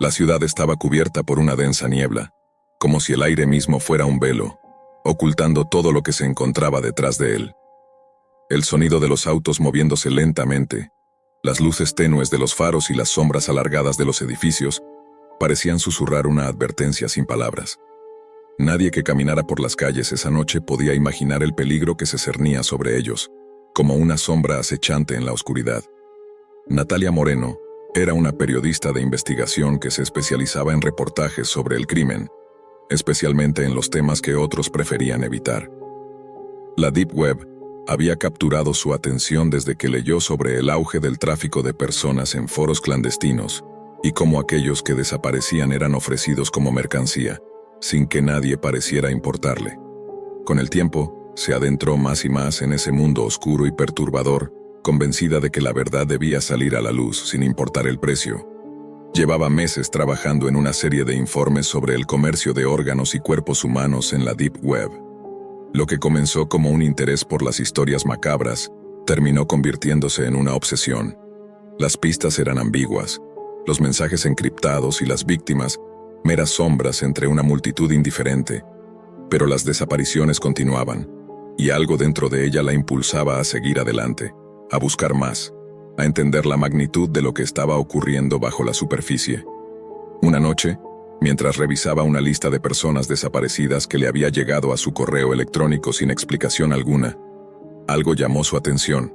La ciudad estaba cubierta por una densa niebla, como si el aire mismo fuera un velo, ocultando todo lo que se encontraba detrás de él. El sonido de los autos moviéndose lentamente, las luces tenues de los faros y las sombras alargadas de los edificios parecían susurrar una advertencia sin palabras. Nadie que caminara por las calles esa noche podía imaginar el peligro que se cernía sobre ellos, como una sombra acechante en la oscuridad. Natalia Moreno era una periodista de investigación que se especializaba en reportajes sobre el crimen, especialmente en los temas que otros preferían evitar. La Deep Web había capturado su atención desde que leyó sobre el auge del tráfico de personas en foros clandestinos y cómo aquellos que desaparecían eran ofrecidos como mercancía, sin que nadie pareciera importarle. Con el tiempo, se adentró más y más en ese mundo oscuro y perturbador, convencida de que la verdad debía salir a la luz sin importar el precio. Llevaba meses trabajando en una serie de informes sobre el comercio de órganos y cuerpos humanos en la Deep Web. Lo que comenzó como un interés por las historias macabras, terminó convirtiéndose en una obsesión. Las pistas eran ambiguas, los mensajes encriptados y las víctimas, meras sombras entre una multitud indiferente. Pero las desapariciones continuaban, y algo dentro de ella la impulsaba a seguir adelante, a buscar más, a entender la magnitud de lo que estaba ocurriendo bajo la superficie. Una noche, mientras revisaba una lista de personas desaparecidas que le había llegado a su correo electrónico sin explicación alguna, algo llamó su atención.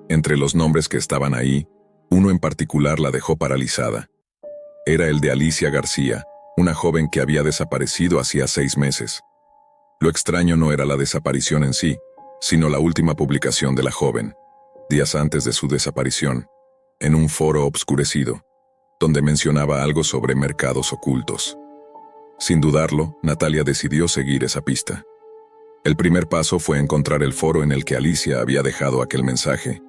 Entre los nombres que estaban ahí, uno en particular la dejó paralizada. Era el de Alicia García, una joven que había desaparecido hacía 6 meses. Lo extraño no era la desaparición en sí, sino la última publicación de la joven, días antes de su desaparición, en un foro obscurecido, donde mencionaba algo sobre mercados ocultos. Sin dudarlo, Natalia decidió seguir esa pista. El primer paso fue encontrar el foro en el que Alicia había dejado aquel mensaje.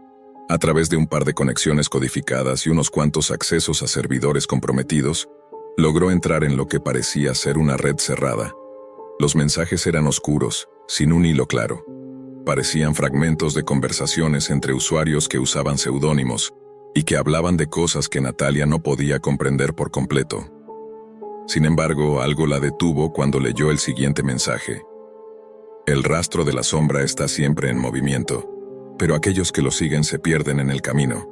A través de un par de conexiones codificadas y unos cuantos accesos a servidores comprometidos, logró entrar en lo que parecía ser una red cerrada. Los mensajes eran oscuros, sin un hilo claro. Parecían fragmentos de conversaciones entre usuarios que usaban seudónimos y que hablaban de cosas que Natalia no podía comprender por completo. Sin embargo, algo la detuvo cuando leyó el siguiente mensaje. El rastro de la sombra está siempre en movimiento, pero aquellos que lo siguen se pierden en el camino.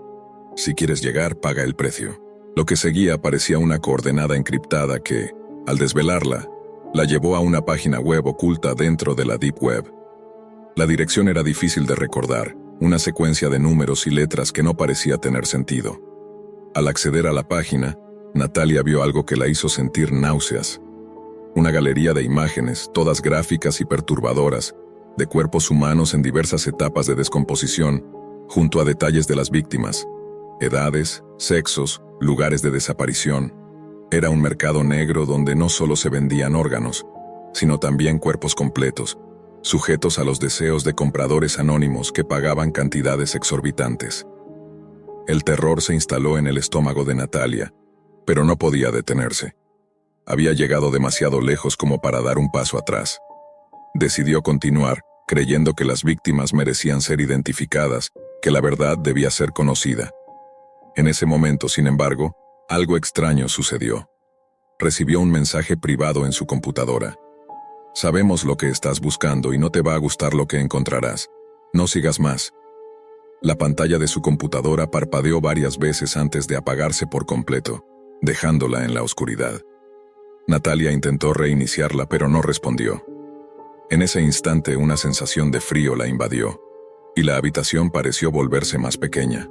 Si quieres llegar, paga el precio. Lo que seguía parecía una coordenada encriptada que, al desvelarla, la llevó a una página web oculta dentro de la Deep Web. La dirección era difícil de recordar, una secuencia de números y letras que no parecía tener sentido. Al acceder a la página, Natalia vio algo que la hizo sentir náuseas. Una galería de imágenes, todas gráficas y perturbadoras, de cuerpos humanos en diversas etapas de descomposición, junto a detalles de las víctimas, edades, sexos, lugares de desaparición. Era un mercado negro donde no solo se vendían órganos, sino también cuerpos completos, sujetos a los deseos de compradores anónimos que pagaban cantidades exorbitantes. El terror se instaló en el estómago de Natalia, pero no podía detenerse. Había llegado demasiado lejos como para dar un paso atrás. Decidió continuar, creyendo que las víctimas merecían ser identificadas, que la verdad debía ser conocida. En ese momento, sin embargo, algo extraño sucedió. Recibió un mensaje privado en su computadora. Sabemos lo que estás buscando y no te va a gustar lo que encontrarás. No sigas más. La pantalla de su computadora parpadeó varias veces antes de apagarse por completo, dejándola en la oscuridad. Natalia intentó reiniciarla, pero no respondió. En ese instante una sensación de frío la invadió, y la habitación pareció volverse más pequeña.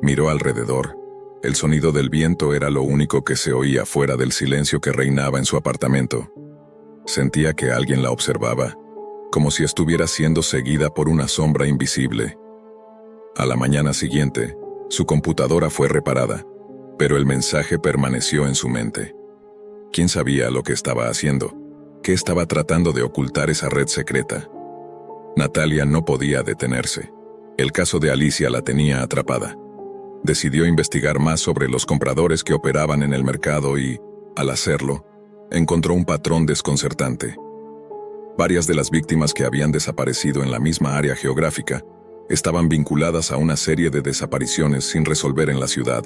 Miró alrededor. El sonido del viento era lo único que se oía fuera del silencio que reinaba en su apartamento. Sentía que alguien la observaba, como si estuviera siendo seguida por una sombra invisible. A la mañana siguiente, su computadora fue reparada, pero el mensaje permaneció en su mente. ¿Quién sabía lo que estaba haciendo? ¿Qué estaba tratando de ocultar esa red secreta? Natalia no podía detenerse. El caso de Alicia la tenía atrapada. Decidió investigar más sobre los compradores que operaban en el mercado y, al hacerlo, encontró un patrón desconcertante. Varias de las víctimas que habían desaparecido en la misma área geográfica estaban vinculadas a una serie de desapariciones sin resolver en la ciudad,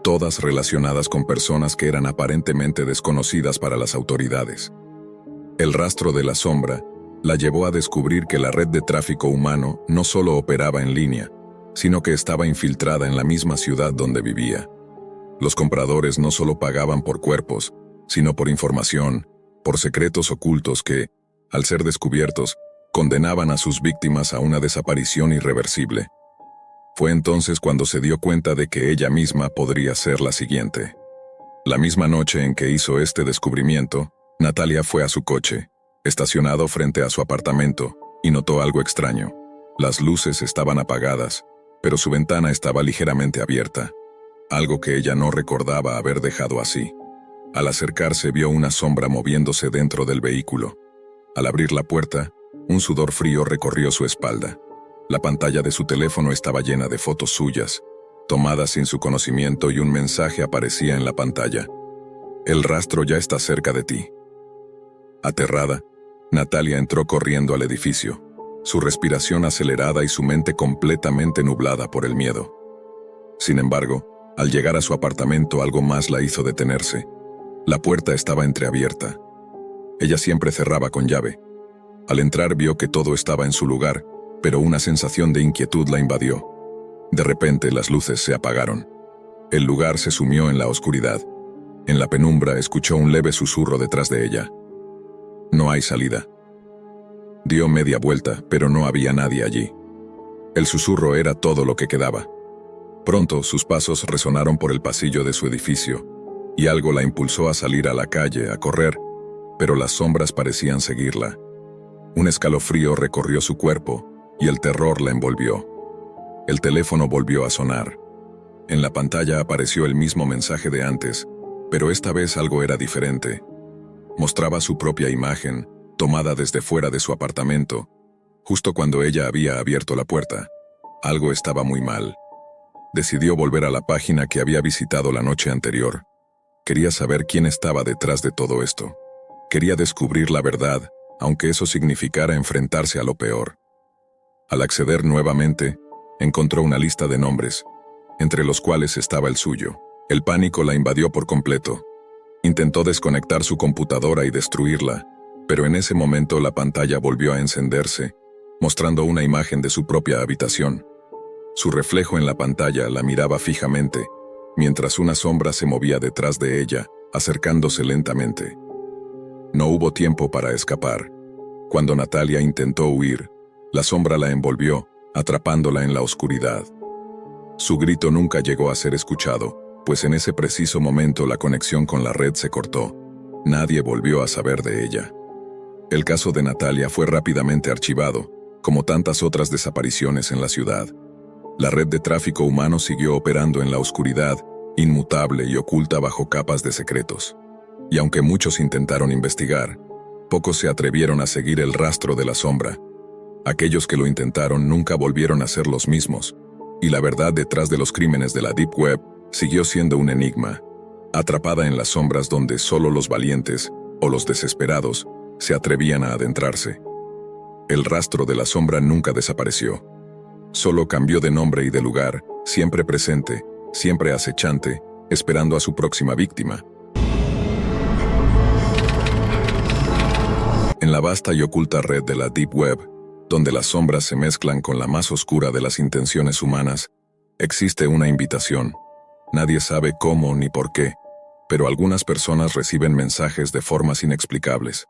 todas relacionadas con personas que eran aparentemente desconocidas para las autoridades. El rastro de la sombra la llevó a descubrir que la red de tráfico humano no solo operaba en línea, sino que estaba infiltrada en la misma ciudad donde vivía. Los compradores no solo pagaban por cuerpos, sino por información, por secretos ocultos que, al ser descubiertos, condenaban a sus víctimas a una desaparición irreversible. Fue entonces cuando se dio cuenta de que ella misma podría ser la siguiente. La misma noche en que hizo este descubrimiento, Natalia fue a su coche, estacionado frente a su apartamento, y notó algo extraño. Las luces estaban apagadas, pero su ventana estaba ligeramente abierta, algo que ella no recordaba haber dejado así. Al acercarse vio una sombra moviéndose dentro del vehículo. Al abrir la puerta, un sudor frío recorrió su espalda. La pantalla de su teléfono estaba llena de fotos suyas, tomadas sin su conocimiento, y un mensaje aparecía en la pantalla. El rastro ya está cerca de ti. Aterrada, Natalia entró corriendo al edificio, su respiración acelerada y su mente completamente nublada por el miedo. Sin embargo, al llegar a su apartamento algo más la hizo detenerse. La puerta estaba entreabierta. Ella siempre cerraba con llave. Al entrar vio que todo estaba en su lugar, pero una sensación de inquietud la invadió. De repente las luces se apagaron. El lugar se sumió en la oscuridad. En la penumbra escuchó un leve susurro detrás de ella. No hay salida. Dio media vuelta, pero no había nadie allí. El susurro era todo lo que quedaba. Pronto sus pasos resonaron por el pasillo de su edificio, y algo la impulsó a salir a la calle, a correr, pero las sombras parecían seguirla. Un escalofrío recorrió su cuerpo, y el terror la envolvió. El teléfono volvió a sonar. En la pantalla apareció el mismo mensaje de antes, pero esta vez algo era diferente. Mostraba su propia imagen, tomada desde fuera de su apartamento, justo cuando ella había abierto la puerta. Algo estaba muy mal. Decidió volver a la página que había visitado la noche anterior. Quería saber quién estaba detrás de todo esto. Quería descubrir la verdad, aunque eso significara enfrentarse a lo peor. Al acceder nuevamente, encontró una lista de nombres, entre los cuales estaba el suyo. El pánico la invadió por completo. Intentó desconectar su computadora y destruirla, pero en ese momento la pantalla volvió a encenderse, mostrando una imagen de su propia habitación. Su reflejo en la pantalla la miraba fijamente, mientras una sombra se movía detrás de ella, acercándose lentamente. No hubo tiempo para escapar. Cuando Natalia intentó huir, la sombra la envolvió, atrapándola en la oscuridad. Su grito nunca llegó a ser escuchado, pues en ese preciso momento la conexión con la red se cortó. Nadie volvió a saber de ella. El caso de Natalia fue rápidamente archivado, como tantas otras desapariciones en la ciudad. La red de tráfico humano siguió operando en la oscuridad, inmutable y oculta bajo capas de secretos. Y aunque muchos intentaron investigar, pocos se atrevieron a seguir el rastro de la sombra. Aquellos que lo intentaron nunca volvieron a ser los mismos, y la verdad detrás de los crímenes de la Deep Web siguió siendo un enigma, atrapada en las sombras donde solo los valientes, o los desesperados, se atrevían a adentrarse. El rastro de la sombra nunca desapareció. Solo cambió de nombre y de lugar, siempre presente, siempre acechante, esperando a su próxima víctima. En la vasta y oculta red de la Deep Web, donde las sombras se mezclan con la más oscura de las intenciones humanas, existe una invitación. Nadie sabe cómo ni por qué, pero algunas personas reciben mensajes de formas inexplicables,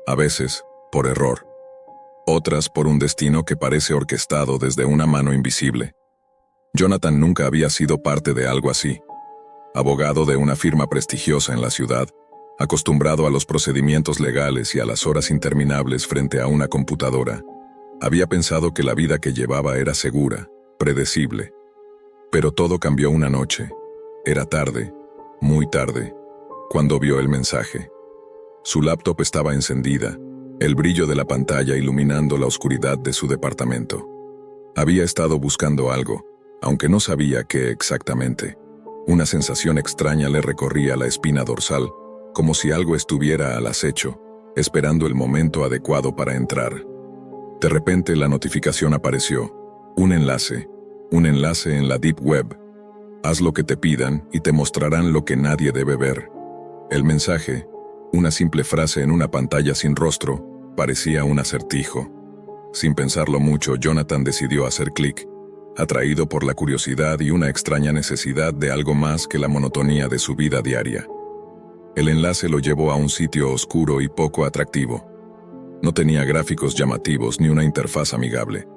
a veces por error, otras por un destino que parece orquestado desde una mano invisible. Jonathan nunca había sido parte de algo así. Abogado de una firma prestigiosa en la ciudad, acostumbrado a los procedimientos legales y a las horas interminables frente a una computadora, había pensado que la vida que llevaba era segura, predecible. Pero todo cambió una noche. Era tarde, muy tarde, cuando vio el mensaje. Su laptop estaba encendida, el brillo de la pantalla iluminando la oscuridad de su departamento. Había estado buscando algo, aunque no sabía qué exactamente. Una sensación extraña le recorría la espina dorsal, como si algo estuviera al acecho, esperando el momento adecuado para entrar. De repente la notificación apareció. Un enlace en la Deep Web. Haz lo que te pidan y te mostrarán lo que nadie debe ver. El mensaje, una simple frase en una pantalla sin rostro, parecía un acertijo. Sin pensarlo mucho, Jonathan decidió hacer clic, atraído por la curiosidad y una extraña necesidad de algo más que la monotonía de su vida diaria. El enlace lo llevó a un sitio oscuro y poco atractivo. No tenía gráficos llamativos ni una interfaz amigable.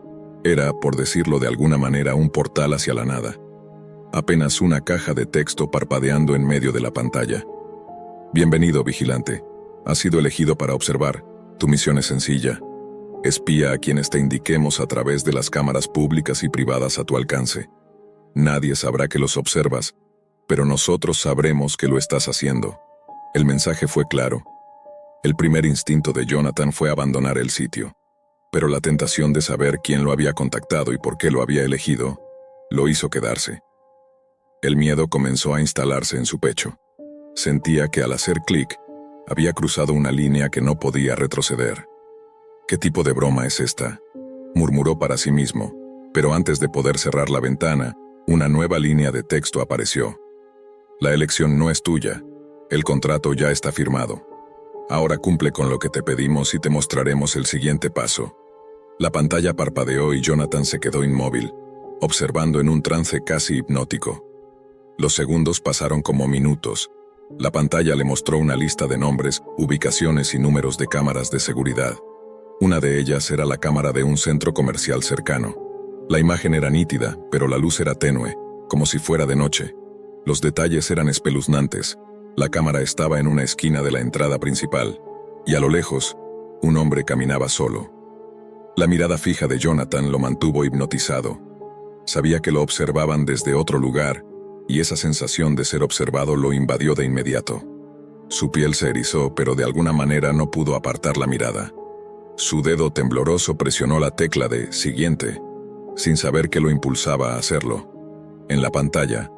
Era, por decirlo de alguna manera, un portal hacia la nada. Apenas una caja de texto parpadeando en medio de la pantalla. Bienvenido, vigilante. Has sido elegido para observar. Tu misión es sencilla. Espía a quienes te indiquemos a través de las cámaras públicas y privadas a tu alcance. Nadie sabrá que los observas, pero nosotros sabremos que lo estás haciendo. El mensaje fue claro. El primer instinto de Jonathan fue abandonar el sitio, pero la tentación de saber quién lo había contactado y por qué lo había elegido, lo hizo quedarse. El miedo comenzó a instalarse en su pecho. Sentía que al hacer clic, había cruzado una línea que no podía retroceder. ¿Qué tipo de broma es esta?, murmuró para sí mismo, pero antes de poder cerrar la ventana, una nueva línea de texto apareció. La elección no es tuya. El contrato ya está firmado. Ahora cumple con lo que te pedimos y te mostraremos el siguiente paso. La pantalla parpadeó y Jonathan se quedó inmóvil, observando en un trance casi hipnótico. Los segundos pasaron como minutos. La pantalla le mostró una lista de nombres, ubicaciones y números de cámaras de seguridad. Una de ellas era la cámara de un centro comercial cercano. La imagen era nítida, pero la luz era tenue, como si fuera de noche. Los detalles eran espeluznantes. La cámara estaba en una esquina de la entrada principal, y a lo lejos, un hombre caminaba solo. La mirada fija de Jonathan lo mantuvo hipnotizado. Sabía que lo observaban desde otro lugar, y esa sensación de ser observado lo invadió de inmediato. Su piel se erizó, pero de alguna manera no pudo apartar la mirada. Su dedo tembloroso presionó la tecla de «Siguiente», sin saber qué lo impulsaba a hacerlo. En la pantalla,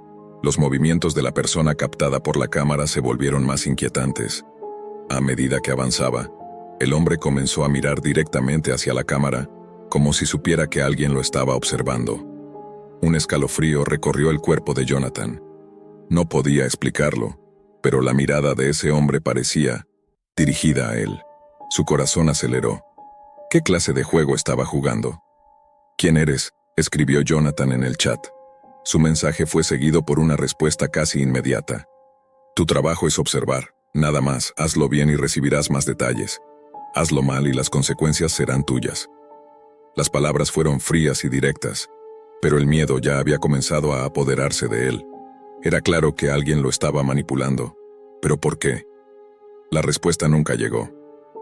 los movimientos de la persona captada por la cámara se volvieron más inquietantes. A medida que avanzaba, el hombre comenzó a mirar directamente hacia la cámara, como si supiera que alguien lo estaba observando. Un escalofrío recorrió el cuerpo de Jonathan. No podía explicarlo, pero la mirada de ese hombre parecía dirigida a él. Su corazón aceleró. ¿Qué clase de juego estaba jugando? «¿Quién eres?», escribió Jonathan en el chat. Su mensaje fue seguido por una respuesta casi inmediata. «Tu trabajo es observar, nada más, hazlo bien y recibirás más detalles. Hazlo mal y las consecuencias serán tuyas». Las palabras fueron frías y directas, pero el miedo ya había comenzado a apoderarse de él. Era claro que alguien lo estaba manipulando. ¿Pero por qué? La respuesta nunca llegó.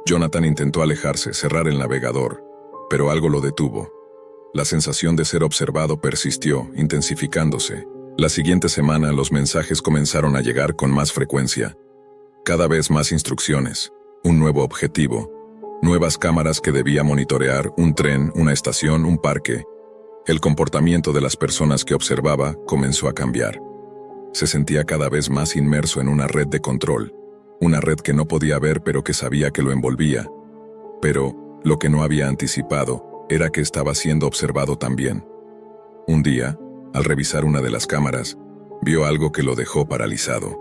Jonathan intentó alejarse, cerrar el navegador, pero algo lo detuvo. La sensación de ser observado persistió, intensificándose. La siguiente semana los mensajes comenzaron a llegar con más frecuencia. Cada vez más instrucciones, un nuevo objetivo, nuevas cámaras que debía monitorear, un tren, una estación, un parque. El comportamiento de las personas que observaba comenzó a cambiar. Se sentía cada vez más inmerso en una red de control, una red que no podía ver pero que sabía que lo envolvía. Pero, lo que no había anticipado, era que estaba siendo observado también. Un día, al revisar una de las cámaras, vio algo que lo dejó paralizado.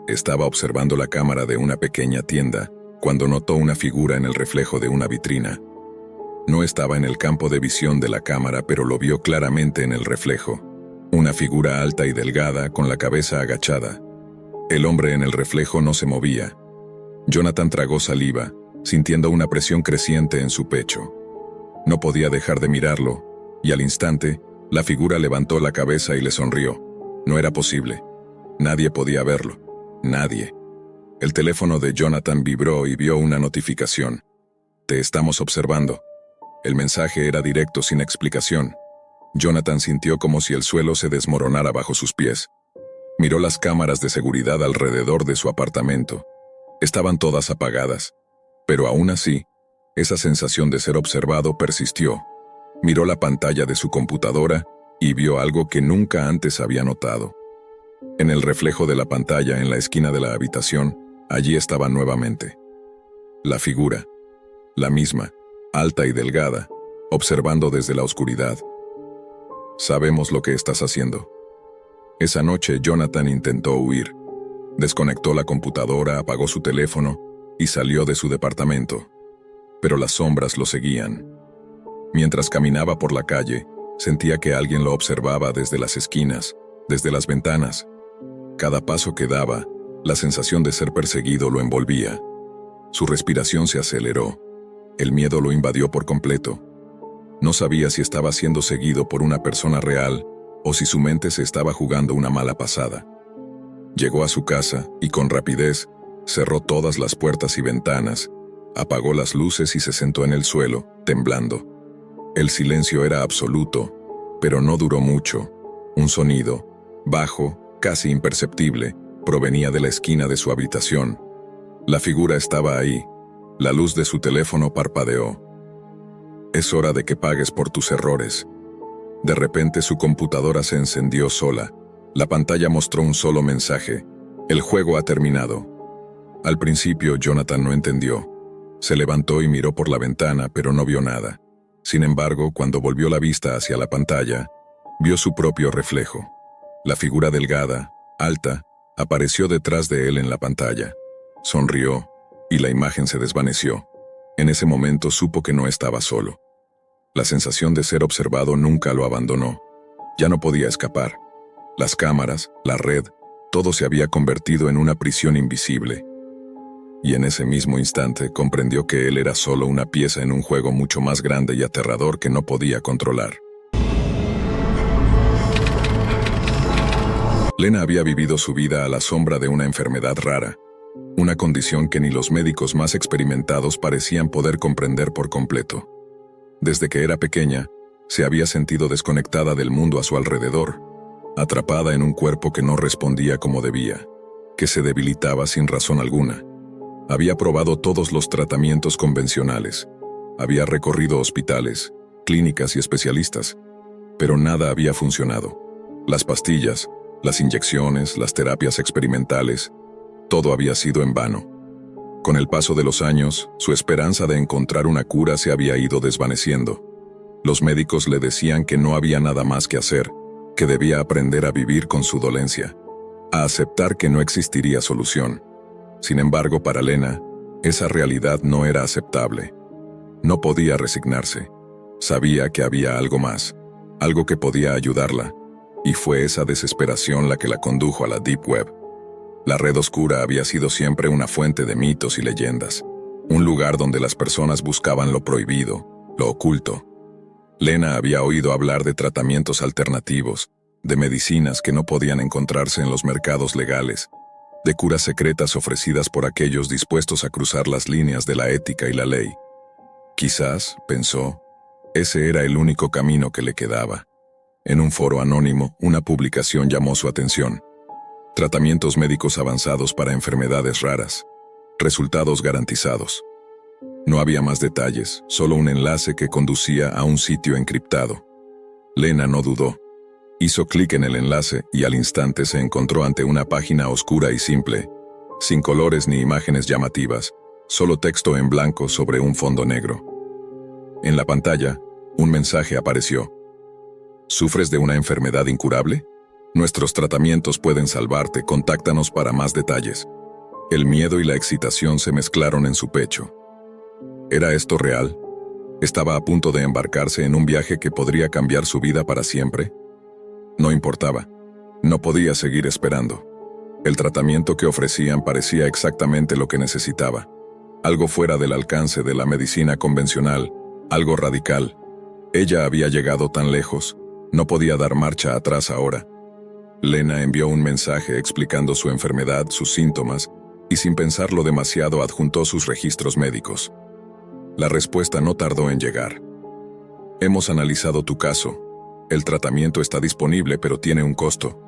Estaba observando la cámara de una pequeña tienda, cuando notó una figura en el reflejo de una vitrina. No estaba en el campo de visión de la cámara, pero lo vio claramente en el reflejo. Una figura alta y delgada, con la cabeza agachada. El hombre en el reflejo no se movía. Jonathan tragó saliva, sintiendo una presión creciente en su pecho. No podía dejar de mirarlo, y al instante, la figura levantó la cabeza y le sonrió. No era posible. Nadie podía verlo. Nadie. El teléfono de Jonathan vibró y vio una notificación. «Te estamos observando». El mensaje era directo, sin explicación. Jonathan sintió como si el suelo se desmoronara bajo sus pies. Miró las cámaras de seguridad alrededor de su apartamento. Estaban todas apagadas. Pero aún así, esa sensación de ser observado persistió. Miró la pantalla de su computadora y vio algo que nunca antes había notado. En el reflejo de la pantalla en la esquina de la habitación, allí estaba nuevamente. La figura, la misma, alta y delgada, observando desde la oscuridad. «Sabemos lo que estás haciendo». Esa noche Jonathan intentó huir. Desconectó la computadora, apagó su teléfono y salió de su departamento. Pero las sombras lo seguían. Mientras caminaba por la calle, sentía que alguien lo observaba desde las esquinas, desde las ventanas. Cada paso que daba, la sensación de ser perseguido lo envolvía. Su respiración se aceleró. El miedo lo invadió por completo. No sabía si estaba siendo seguido por una persona real o si su mente se estaba jugando una mala pasada. Llegó a su casa y con rapidez cerró todas las puertas y ventanas, apagó las luces y se sentó en el suelo, temblando. El silencio era absoluto, pero no duró mucho. Un sonido, bajo, casi imperceptible, provenía de la esquina de su habitación. La figura estaba ahí. La luz de su teléfono parpadeó. Es hora de que pagues por tus errores. De repente su computadora se encendió sola. La pantalla mostró un solo mensaje: el juego ha terminado. Al principio Jonathan no entendió. Se levantó y miró por la ventana, pero no vio nada. Sin embargo, cuando volvió la vista hacia la pantalla, vio su propio reflejo. La figura delgada, alta, apareció detrás de él en la pantalla. Sonrió, y la imagen se desvaneció. En ese momento supo que no estaba solo. La sensación de ser observado nunca lo abandonó. Ya no podía escapar. Las cámaras, la red, todo se había convertido en una prisión invisible. Y en ese mismo instante comprendió que él era solo una pieza en un juego mucho más grande y aterrador que no podía controlar. Lena había vivido su vida a la sombra de una enfermedad rara, una condición que ni los médicos más experimentados parecían poder comprender por completo. Desde que era pequeña, se había sentido desconectada del mundo a su alrededor, atrapada en un cuerpo que no respondía como debía, que se debilitaba sin razón alguna. Había probado todos los tratamientos convencionales, había recorrido hospitales, clínicas y especialistas, pero nada había funcionado. Las pastillas, las inyecciones, las terapias experimentales, todo había sido en vano. Con el paso de los años, su esperanza de encontrar una cura se había ido desvaneciendo. Los médicos le decían que no había nada más que hacer, que debía aprender a vivir con su dolencia, a aceptar que no existiría solución. Sin embargo, para Lena, esa realidad no era aceptable. No podía resignarse. Sabía que había algo más, algo que podía ayudarla, y fue esa desesperación la que la condujo a la Deep Web. La red oscura había sido siempre una fuente de mitos y leyendas, un lugar donde las personas buscaban lo prohibido, lo oculto. Lena había oído hablar de tratamientos alternativos, de medicinas que no podían encontrarse en los mercados legales, de curas secretas ofrecidas por aquellos dispuestos a cruzar las líneas de la ética y la ley. Quizás, pensó, ese era el único camino que le quedaba. En un foro anónimo, una publicación llamó su atención. Tratamientos médicos avanzados para enfermedades raras. Resultados garantizados. No había más detalles, solo un enlace que conducía a un sitio encriptado. Lena no dudó. Hizo clic en el enlace y al instante se encontró ante una página oscura y simple, sin colores ni imágenes llamativas, solo texto en blanco sobre un fondo negro. En la pantalla, un mensaje apareció. ¿Sufres de una enfermedad incurable? Nuestros tratamientos pueden salvarte, contáctanos para más detalles. El miedo y la excitación se mezclaron en su pecho. ¿Era esto real? ¿Estaba a punto de embarcarse en un viaje que podría cambiar su vida para siempre? No importaba. No podía seguir esperando. El tratamiento que ofrecían parecía exactamente lo que necesitaba. Algo fuera del alcance de la medicina convencional, algo radical. Ella había llegado tan lejos, no podía dar marcha atrás ahora. Lena envió un mensaje explicando su enfermedad, sus síntomas, y sin pensarlo demasiado adjuntó sus registros médicos. La respuesta no tardó en llegar. Hemos analizado tu caso. El tratamiento está disponible, pero tiene un costo.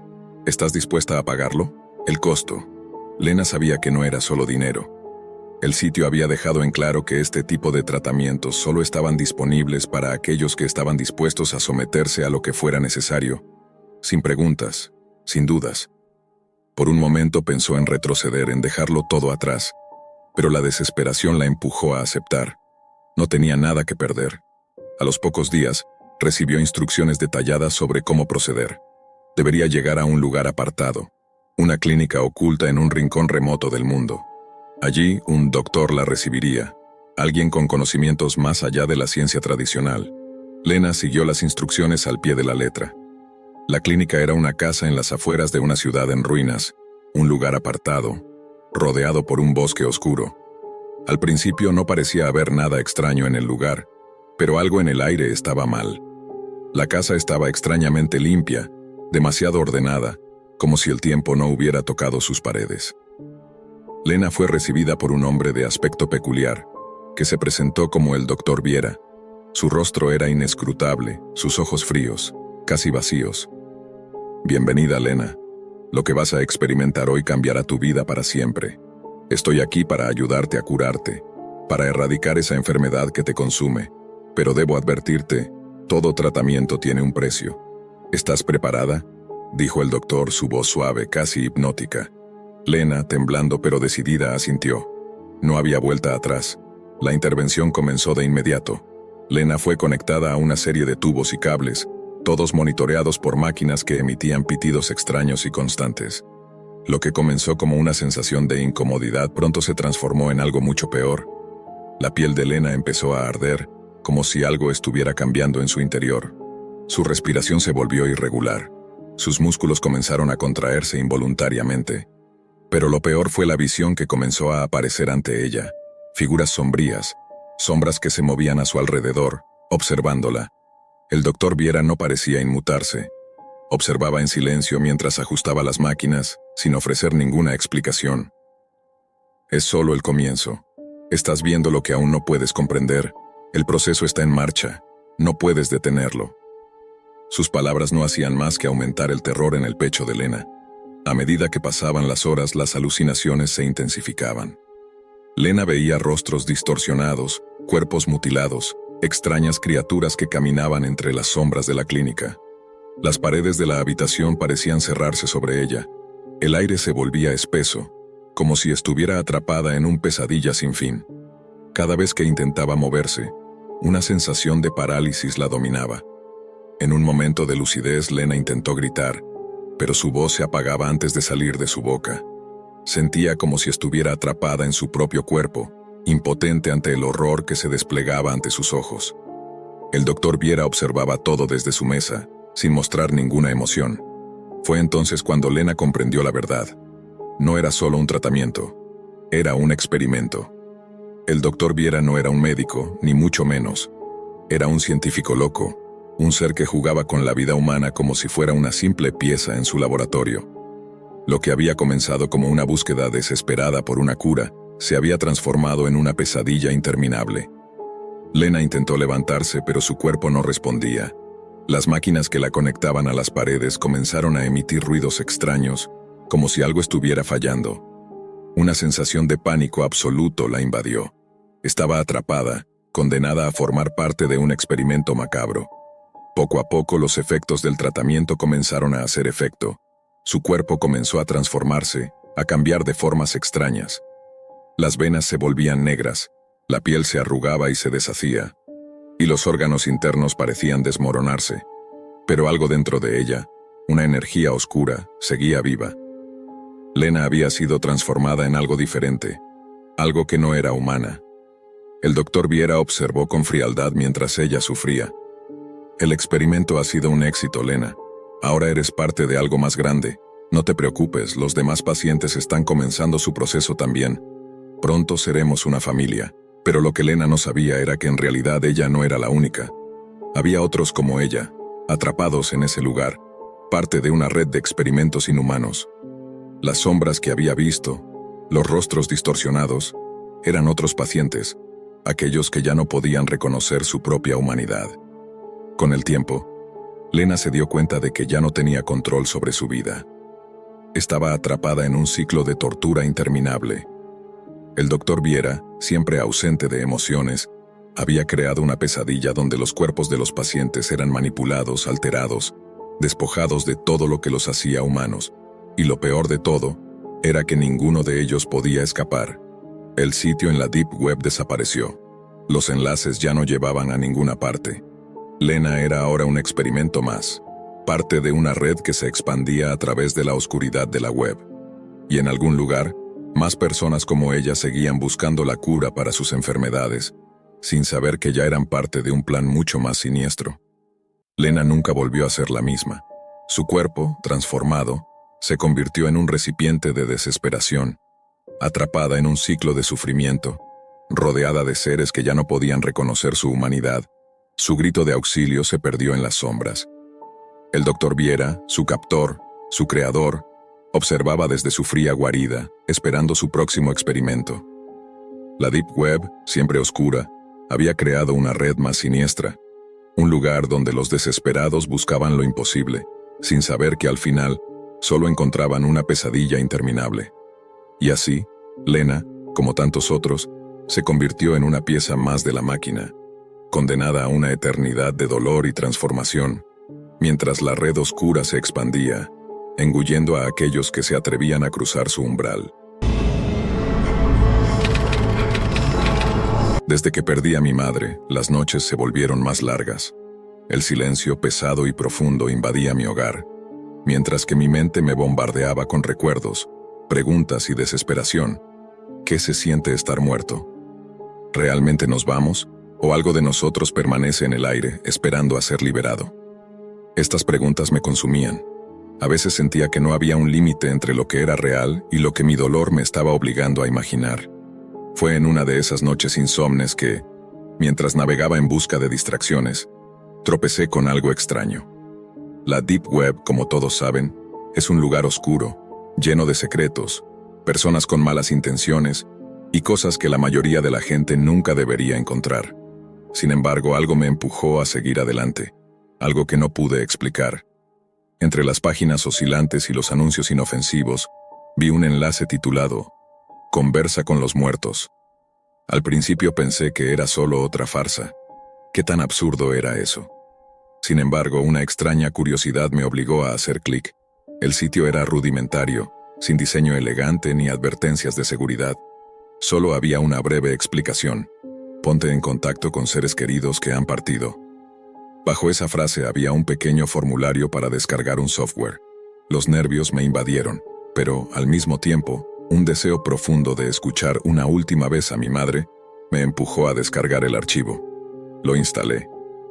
¿Estás dispuesta a pagarlo? El costo. Lena sabía que no era solo dinero. El sitio había dejado en claro que este tipo de tratamientos solo estaban disponibles para aquellos que estaban dispuestos a someterse a lo que fuera necesario, sin preguntas, sin dudas. Por un momento pensó en retroceder, en dejarlo todo atrás, pero la desesperación la empujó a aceptar. No tenía nada que perder. A los pocos días, recibió instrucciones detalladas sobre cómo proceder. Debería llegar a un lugar apartado, una clínica oculta en un rincón remoto del mundo. Allí, un doctor la recibiría, alguien con conocimientos más allá de la ciencia tradicional. Lena siguió las instrucciones al pie de la letra. La clínica era una casa en las afueras de una ciudad en ruinas, un lugar apartado, rodeado por un bosque oscuro. Al principio no parecía haber nada extraño en el lugar, pero algo en el aire estaba mal. La casa estaba extrañamente limpia, demasiado ordenada, como si el tiempo no hubiera tocado sus paredes. Lena fue recibida por un hombre de aspecto peculiar, que se presentó como el Dr. Viera. Su rostro era inescrutable, sus ojos fríos, casi vacíos. Bienvenida, Lena. Lo que vas a experimentar hoy cambiará tu vida para siempre. Estoy aquí para ayudarte a curarte, para erradicar esa enfermedad que te consume. Pero debo advertirte, todo tratamiento tiene un precio. ¿Estás preparada?, dijo el doctor, su voz suave, casi hipnótica. Lena, temblando pero decidida, asintió. No había vuelta atrás. La intervención comenzó de inmediato. Lena fue conectada a una serie de tubos y cables, todos monitoreados por máquinas que emitían pitidos extraños y constantes. Lo que comenzó como una sensación de incomodidad pronto se transformó en algo mucho peor. La piel de Lena empezó a arder, como si algo estuviera cambiando en su interior. Su respiración se volvió irregular. Sus músculos comenzaron a contraerse involuntariamente. Pero lo peor fue la visión que comenzó a aparecer ante ella. Figuras sombrías, sombras que se movían a su alrededor, observándola. El doctor Viera no parecía inmutarse. Observaba en silencio mientras ajustaba las máquinas, sin ofrecer ninguna explicación. Es solo el comienzo. Estás viendo lo que aún no puedes comprender. El proceso está en marcha. No puedes detenerlo. Sus palabras no hacían más que aumentar el terror en el pecho de Lena. A medida que pasaban las horas, las alucinaciones se intensificaban. Lena veía rostros distorsionados, cuerpos mutilados, extrañas criaturas que caminaban entre las sombras de la clínica. Las paredes de la habitación parecían cerrarse sobre ella. El aire se volvía espeso, como si estuviera atrapada en un pesadilla sin fin. Cada vez que intentaba moverse, una sensación de parálisis la dominaba. En un momento de lucidez, Lena intentó gritar, pero su voz se apagaba antes de salir de su boca. Sentía como si estuviera atrapada en su propio cuerpo, impotente ante el horror que se desplegaba ante sus ojos. El doctor Viera observaba todo desde su mesa, sin mostrar ninguna emoción. Fue entonces cuando Lena comprendió la verdad. No era solo un tratamiento, era un experimento. El doctor Viera no era un médico, ni mucho menos. Era un científico loco, un ser que jugaba con la vida humana como si fuera una simple pieza en su laboratorio. Lo que había comenzado como una búsqueda desesperada por una cura, se había transformado en una pesadilla interminable. Lena intentó levantarse, pero su cuerpo no respondía. Las máquinas que la conectaban a las paredes comenzaron a emitir ruidos extraños, como si algo estuviera fallando. Una sensación de pánico absoluto la invadió. Estaba atrapada, condenada a formar parte de un experimento macabro. Poco a poco los efectos del tratamiento comenzaron a hacer efecto. Su cuerpo comenzó a transformarse, a cambiar de formas extrañas. Las venas se volvían negras, la piel se arrugaba y se deshacía, y los órganos internos parecían desmoronarse. Pero algo dentro de ella, una energía oscura, seguía viva. Lena había sido transformada en algo diferente, algo que no era humana. El doctor Viera observó con frialdad mientras ella sufría. El experimento ha sido un éxito, Lena. Ahora eres parte de algo más grande. No te preocupes, los demás pacientes están comenzando su proceso también. Pronto seremos una familia. Pero lo que Lena no sabía era que en realidad ella no era la única. Había otros como ella, atrapados en ese lugar, parte de una red de experimentos inhumanos. Las sombras que había visto, los rostros distorsionados, eran otros pacientes, aquellos que ya no podían reconocer su propia humanidad. Con el tiempo, Lena se dio cuenta de que ya no tenía control sobre su vida. Estaba atrapada en un ciclo de tortura interminable. El doctor Viera, siempre ausente de emociones, había creado una pesadilla donde los cuerpos de los pacientes eran manipulados, alterados, despojados de todo lo que los hacía humanos. Y lo peor de todo, era que ninguno de ellos podía escapar. El sitio en la Deep Web desapareció. Los enlaces ya no llevaban a ninguna parte. Lena era ahora un experimento más. parte de una red que se expandía a través de la oscuridad de la web. Y en algún lugar, más personas como ella seguían buscando la cura para sus enfermedades, sin saber que ya eran parte de un plan mucho más siniestro. Lena nunca volvió a ser la misma. Su cuerpo, transformado, se convirtió en un recipiente de desesperación, atrapada en un ciclo de sufrimiento, rodeada de seres que ya no podían reconocer su humanidad. Su grito de auxilio se perdió en las sombras. El Dr. Viera, su captor, su creador, observaba desde su fría guarida, esperando su próximo experimento. La Deep Web, siempre oscura, había creado una red más siniestra, un lugar donde los desesperados buscaban lo imposible, sin saber que al final solo encontraban una pesadilla interminable. Y así, Lena, como tantos otros, se convirtió en una pieza más de la máquina, condenada a una eternidad de dolor y transformación, mientras la red oscura se expandía, engullendo a aquellos que se atrevían a cruzar su umbral. Desde que perdí a mi madre, las noches se volvieron más largas. El silencio pesado y profundo invadía mi hogar, mientras que mi mente me bombardeaba con recuerdos, preguntas y desesperación. ¿Qué se siente estar muerto? ¿Realmente nos vamos? ¿O algo de nosotros permanece en el aire, esperando a ser liberado? Estas preguntas me consumían. A veces sentía que no había un límite entre lo que era real y lo que mi dolor me estaba obligando a imaginar. Fue en una de esas noches insomnes que, mientras navegaba en busca de distracciones, tropecé con algo extraño. La Deep Web, como todos saben, es un lugar oscuro, lleno de secretos, personas con malas intenciones y cosas que la mayoría de la gente nunca debería encontrar. Sin embargo, algo me empujó a seguir adelante, algo que no pude explicar. Entre las páginas oscilantes y los anuncios inofensivos, vi un enlace titulado Conversa con los muertos. Al principio pensé que era solo otra farsa. ¿Qué tan absurdo era eso? Sin embargo, una extraña curiosidad me obligó a hacer clic. El sitio era rudimentario, sin diseño elegante ni advertencias de seguridad. Solo había una breve explicación. Ponte en contacto con seres queridos que han partido. Bajo esa frase había un pequeño formulario para descargar un software. Los nervios me invadieron, pero, al mismo tiempo, un deseo profundo de escuchar una última vez a mi madre me empujó a descargar el archivo. Lo instalé.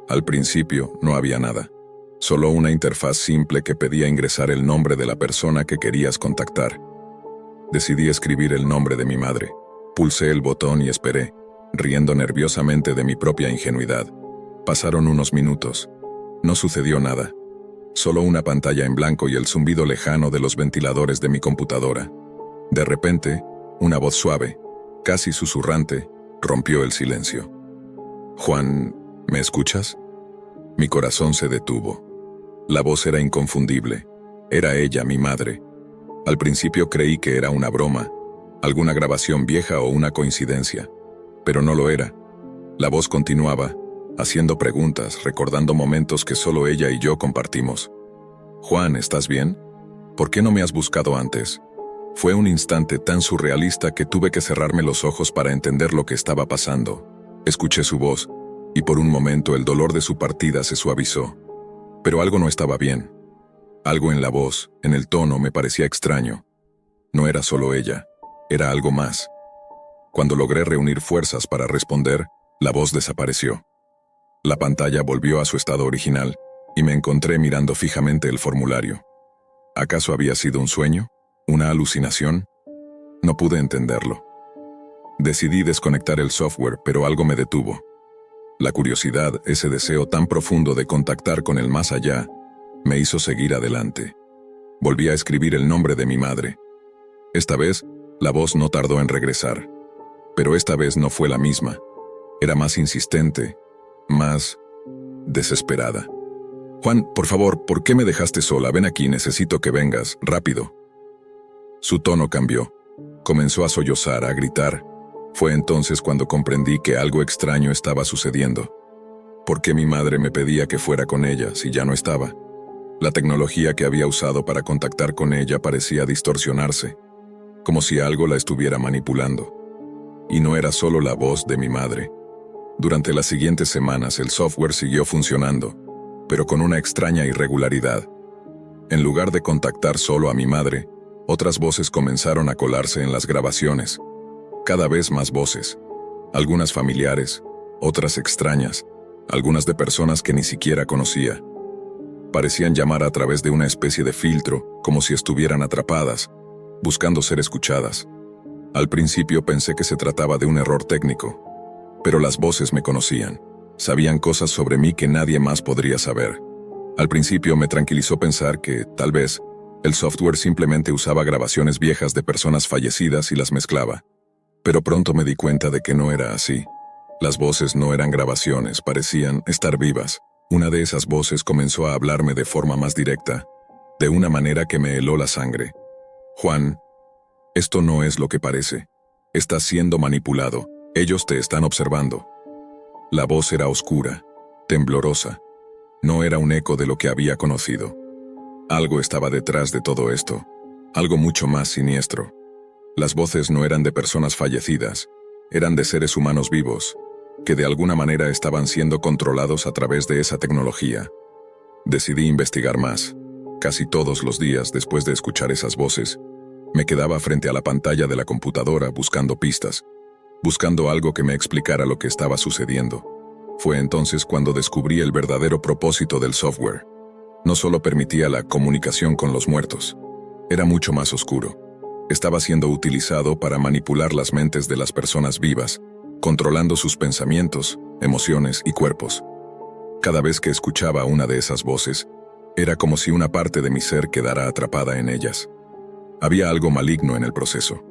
Al principio no había nada. Solo una interfaz simple que pedía ingresar el nombre de la persona que querías contactar. Decidí escribir el nombre de mi madre. Pulsé el botón y esperé, riendo nerviosamente de mi propia ingenuidad. Pasaron unos minutos. No sucedió nada. Solo una pantalla en blanco y el zumbido lejano de los ventiladores de mi computadora. De repente, una voz suave, casi susurrante, rompió el silencio. «Juan, ¿me escuchas?» Mi corazón se detuvo. La voz era inconfundible. Era ella, mi madre. Al principio creí que era una broma, alguna grabación vieja o una coincidencia, pero no lo era. La voz continuaba, haciendo preguntas, recordando momentos que solo ella y yo compartimos. «Juan, ¿estás bien? ¿Por qué no me has buscado antes?» Fue un instante tan surrealista que tuve que cerrarme los ojos para entender lo que estaba pasando. Escuché su voz, y por un momento el dolor de su partida se suavizó. Pero algo no estaba bien. Algo en la voz, en el tono, me parecía extraño. No era solo ella, era algo más. Cuando logré reunir fuerzas para responder, la voz desapareció. La pantalla volvió a su estado original, y me encontré mirando fijamente el formulario. ¿Acaso había sido un sueño? ¿Una alucinación? No pude entenderlo. Decidí desconectar el software, pero algo me detuvo. La curiosidad, ese deseo tan profundo de contactar con el más allá, me hizo seguir adelante. Volví a escribir el nombre de mi madre. Esta vez, la voz no tardó en regresar. Pero esta vez no fue la misma. Era más insistente, más desesperada. «Juan, por favor, ¿por qué me dejaste sola? Ven aquí, necesito que vengas, rápido». Su tono cambió. Comenzó a sollozar, a gritar. Fue entonces cuando comprendí que algo extraño estaba sucediendo. ¿Por qué mi madre me pedía que fuera con ella si ya no estaba? La tecnología que había usado para contactar con ella parecía distorsionarse, como si algo la estuviera manipulando. Y no era solo la voz de mi madre. Durante las siguientes semanas el software siguió funcionando, pero con una extraña irregularidad. En lugar de contactar solo a mi madre, otras voces comenzaron a colarse en las grabaciones. Cada vez más voces. Algunas familiares, otras extrañas, algunas de personas que ni siquiera conocía. Parecían llamar a través de una especie de filtro, como si estuvieran atrapadas, buscando ser escuchadas. Al principio pensé que se trataba de un error técnico, pero las voces me conocían, sabían cosas sobre mí que nadie más podría saber. Al principio me tranquilizó pensar que, tal vez, el software simplemente usaba grabaciones viejas de personas fallecidas y las mezclaba. Pero pronto me di cuenta de que no era así. Las voces no eran grabaciones, parecían estar vivas. Una de esas voces comenzó a hablarme de forma más directa, de una manera que me heló la sangre. Juan, esto no es lo que parece. Estás siendo manipulado. Ellos te están observando. La voz era oscura, temblorosa. No era un eco de lo que había conocido. Algo estaba detrás de todo esto. Algo mucho más siniestro. Las voces no eran de personas fallecidas. Eran de seres humanos vivos, que de alguna manera estaban siendo controlados a través de esa tecnología. Decidí investigar más. Casi todos los días, después de escuchar esas voces, me quedaba frente a la pantalla de la computadora buscando pistas, buscando algo que me explicara lo que estaba sucediendo. Fue entonces cuando descubrí el verdadero propósito del software. No solo permitía la comunicación con los muertos, era mucho más oscuro. Estaba siendo utilizado para manipular las mentes de las personas vivas, controlando sus pensamientos, emociones y cuerpos. Cada vez que escuchaba una de esas voces, era como si una parte de mi ser quedara atrapada en ellas. Había algo maligno en el proceso.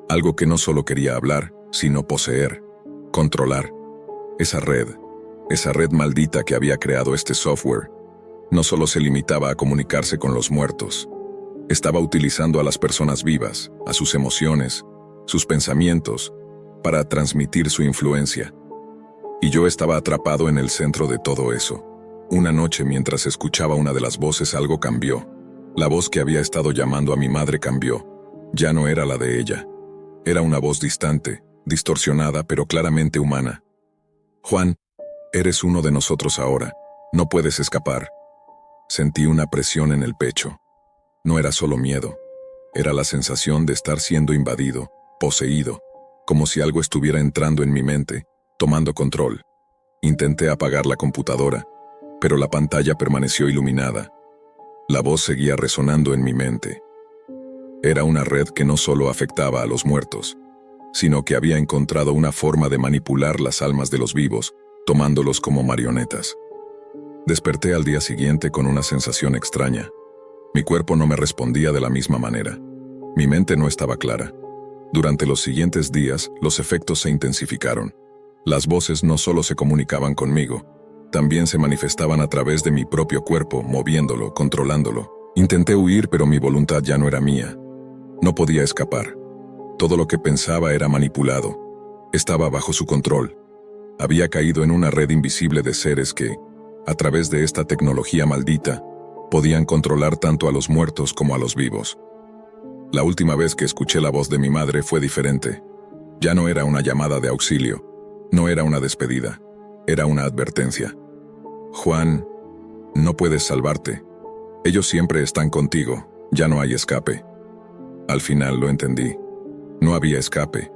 Algo que no solo quería hablar, sino poseer, controlar. Esa red maldita que había creado este software, no solo se limitaba a comunicarse con los muertos. Estaba utilizando a las personas vivas, a sus emociones, sus pensamientos, para transmitir su influencia. Y yo estaba atrapado en el centro de todo eso. Una noche, mientras escuchaba una de las voces, algo cambió. La voz que había estado llamando a mi madre cambió. Ya no era la de ella. Era una voz distante, distorsionada, pero claramente humana. Juan, eres uno de nosotros ahora. No puedes escapar. Sentí una presión en el pecho. No era solo miedo. Era la sensación de estar siendo invadido, poseído, como si algo estuviera entrando en mi mente, tomando control. Intenté apagar la computadora, pero la pantalla permaneció iluminada. La voz seguía resonando en mi mente. Era una red que no solo afectaba a los muertos, sino que había encontrado una forma de manipular las almas de los vivos, tomándolos como marionetas. Desperté al día siguiente con una sensación extraña. Mi cuerpo no me respondía de la misma manera. Mi mente no estaba clara. Durante los siguientes días, los efectos se intensificaron. Las voces no solo se comunicaban conmigo, también se manifestaban a través de mi propio cuerpo, moviéndolo, controlándolo. Intenté huir, pero mi voluntad ya no era mía. No podía escapar. Todo lo que pensaba era manipulado. Estaba bajo su control. Había caído en una red invisible de seres que, a través de esta tecnología maldita, podían controlar tanto a los muertos como a los vivos. La última vez que escuché la voz de mi madre fue diferente. Ya no era una llamada de auxilio, no era una despedida, era una advertencia. Juan, no puedes salvarte. Ellos siempre están contigo, ya no hay escape. Al final lo entendí. No había escape.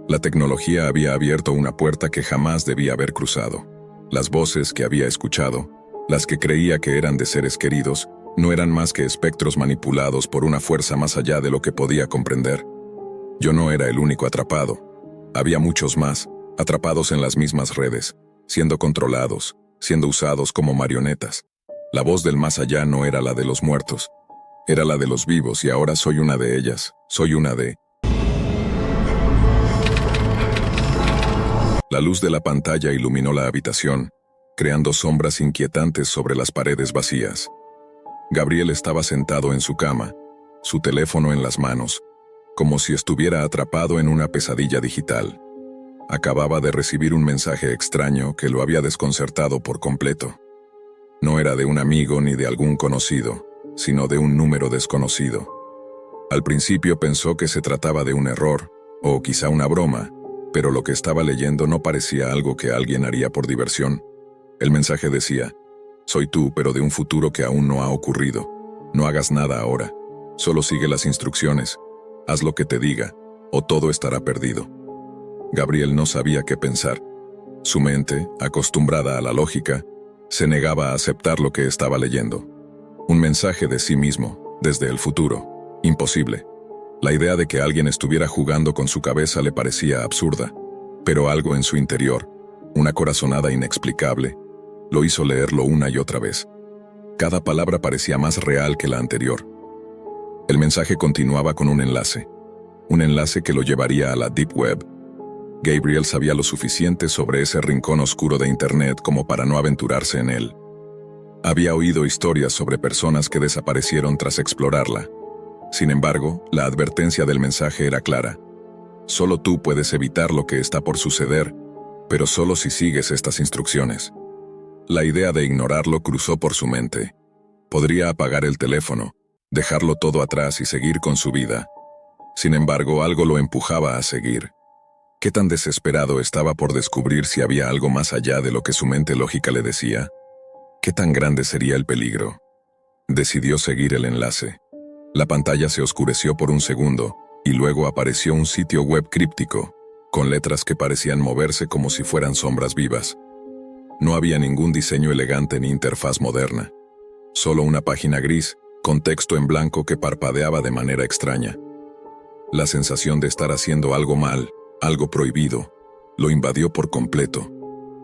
La tecnología había abierto una puerta que jamás debía haber cruzado. Las voces que había escuchado, las que creía que eran de seres queridos, no eran más que espectros manipulados por una fuerza más allá de lo que podía comprender. Yo no era el único atrapado. Había muchos más, atrapados en las mismas redes, siendo controlados, siendo usados como marionetas. La voz del más allá no era la de los muertos, era la de los vivos, y ahora soy una de ellas, soy una de... La luz de la pantalla iluminó la habitación, creando sombras inquietantes sobre las paredes vacías. Gabriel estaba sentado en su cama, su teléfono en las manos, como si estuviera atrapado en una pesadilla digital. Acababa de recibir un mensaje extraño que lo había desconcertado por completo. No era de un amigo ni de algún conocido, sino de un número desconocido. Al principio pensó que se trataba de un error, o quizá una broma, pero lo que estaba leyendo no parecía algo que alguien haría por diversión. El mensaje decía: Soy tú, pero de un futuro que aún no ha ocurrido. No hagas nada ahora. Solo sigue las instrucciones. Haz lo que te diga, o todo estará perdido. Gabriel no sabía qué pensar. Su mente, acostumbrada a la lógica, se negaba a aceptar lo que estaba leyendo. Un mensaje de sí mismo, desde el futuro. Imposible. La idea de que alguien estuviera jugando con su cabeza le parecía absurda, pero algo en su interior, una corazonada inexplicable, lo hizo leerlo una y otra vez. Cada palabra parecía más real que la anterior. El mensaje continuaba con un enlace que lo llevaría a la Deep Web. Gabriel sabía lo suficiente sobre ese rincón oscuro de Internet como para no aventurarse en él. Había oído historias sobre personas que desaparecieron tras explorarla. Sin embargo, la advertencia del mensaje era clara. Solo tú puedes evitar lo que está por suceder, pero solo si sigues estas instrucciones. La idea de ignorarlo cruzó por su mente. Podría apagar el teléfono, dejarlo todo atrás y seguir con su vida. Sin embargo, algo lo empujaba a seguir. ¿Qué tan desesperado estaba por descubrir si había algo más allá de lo que su mente lógica le decía? ¿Qué tan grande sería el peligro? Decidió seguir el enlace. La pantalla se oscureció por un segundo, y luego apareció un sitio web críptico, con letras que parecían moverse como si fueran sombras vivas. No había ningún diseño elegante ni interfaz moderna. Solo una página gris, con texto en blanco que parpadeaba de manera extraña. La sensación de estar haciendo algo mal, algo prohibido, lo invadió por completo.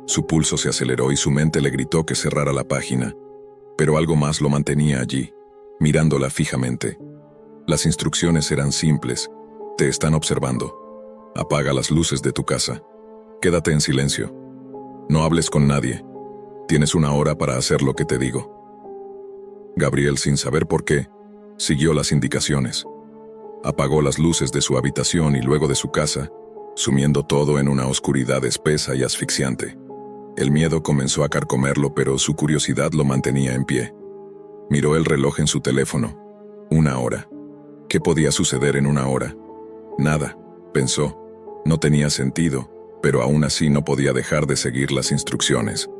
Su pulso se aceleró y su mente le gritó que cerrara la página, pero algo más lo mantenía allí, mirándola fijamente. Las instrucciones eran simples. Te están observando. Apaga las luces de tu casa. Quédate en silencio. No hables con nadie. Tienes 1 hora para hacer lo que te digo. Gabriel, sin saber por qué, siguió las indicaciones. Apagó las luces de su habitación y luego de su casa, sumiendo todo en una oscuridad espesa y asfixiante. El miedo comenzó a carcomerlo, pero su curiosidad lo mantenía en pie. Miró el reloj en su teléfono. 1 hora. ¿Qué podía suceder en 1 hora? Nada, pensó. No tenía sentido, pero aún así no podía dejar de seguir las instrucciones.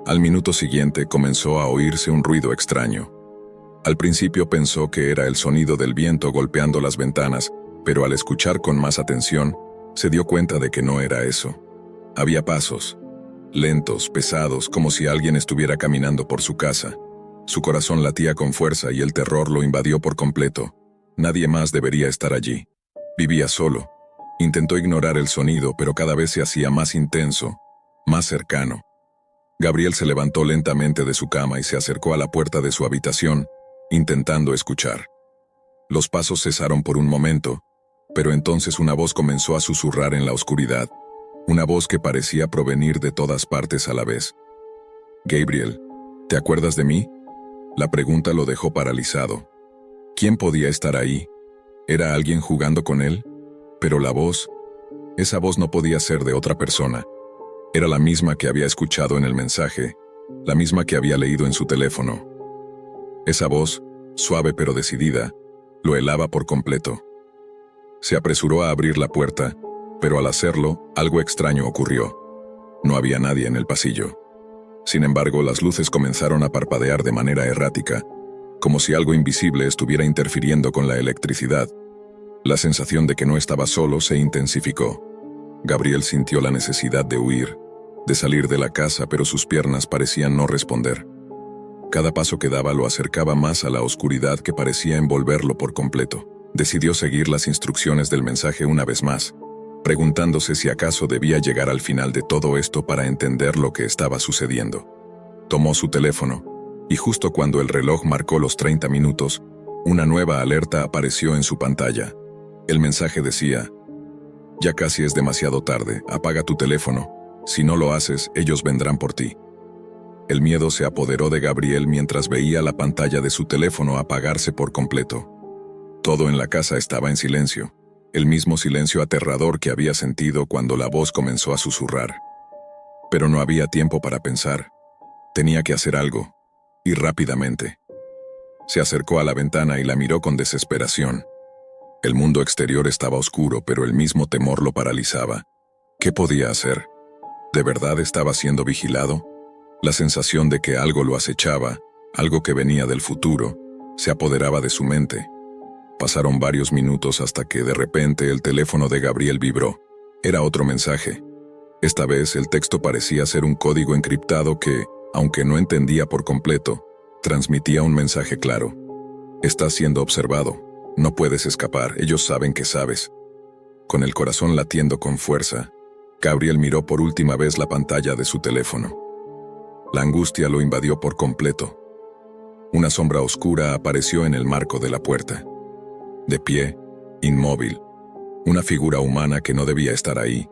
Al minuto siguiente comenzó a oírse un ruido extraño. Al principio pensó que era el sonido del viento golpeando las ventanas, pero al escuchar con más atención, se dio cuenta de que no era eso. Había pasos, lentos, pesados, como si alguien estuviera caminando por su casa. Su corazón latía con fuerza y el terror lo invadió por completo. Nadie más debería estar allí. Vivía solo. Intentó ignorar el sonido, pero cada vez se hacía más intenso, más cercano. Gabriel se levantó lentamente de su cama y se acercó a la puerta de su habitación, intentando escuchar. Los pasos cesaron por un momento, pero entonces una voz comenzó a susurrar en la oscuridad, una voz que parecía provenir de todas partes a la vez. «Gabriel, ¿te acuerdas de mí?». La pregunta lo dejó paralizado. ¿Quién podía estar ahí? ¿Era alguien jugando con él? Pero la voz, esa voz no podía ser de otra persona. Era la misma que había escuchado en el mensaje, la misma que había leído en su teléfono. Esa voz, suave pero decidida, lo helaba por completo. Se apresuró a abrir la puerta, pero al hacerlo, algo extraño ocurrió. No había nadie en el pasillo. Sin embargo, las luces comenzaron a parpadear de manera errática, como si algo invisible estuviera interfiriendo con la electricidad. La sensación de que no estaba solo se intensificó. Gabriel sintió la necesidad de huir, de salir de la casa, pero sus piernas parecían no responder. Cada paso que daba lo acercaba más a la oscuridad que parecía envolverlo por completo. Decidió seguir las instrucciones del mensaje una vez más, preguntándose si acaso debía llegar al final de todo esto para entender lo que estaba sucediendo. Tomó su teléfono, y justo cuando el reloj marcó los 30 minutos, una nueva alerta apareció en su pantalla. El mensaje decía: «Ya casi es demasiado tarde, apaga tu teléfono. Si no lo haces, ellos vendrán por ti». El miedo se apoderó de Gabriel mientras veía la pantalla de su teléfono apagarse por completo. Todo en la casa estaba en silencio, el mismo silencio aterrador que había sentido cuando la voz comenzó a susurrar. Pero no había tiempo para pensar. Tenía que hacer algo, y rápidamente. Se acercó a la ventana y la miró con desesperación. El mundo exterior estaba oscuro, pero el mismo temor lo paralizaba. ¿Qué podía hacer? ¿De verdad estaba siendo vigilado? La sensación de que algo lo acechaba, algo que venía del futuro, se apoderaba de su mente. Pasaron varios minutos hasta que de repente el teléfono de Gabriel vibró. Era otro mensaje. Esta vez el texto parecía ser un código encriptado que, aunque no entendía por completo, transmitía un mensaje claro. Estás siendo observado. No puedes escapar. Ellos saben que sabes. Con el corazón latiendo con fuerza, Gabriel miró por última vez la pantalla de su teléfono. La angustia lo invadió por completo. Una sombra oscura apareció en el marco de la puerta. De pie, inmóvil, una figura humana que no debía estar ahí.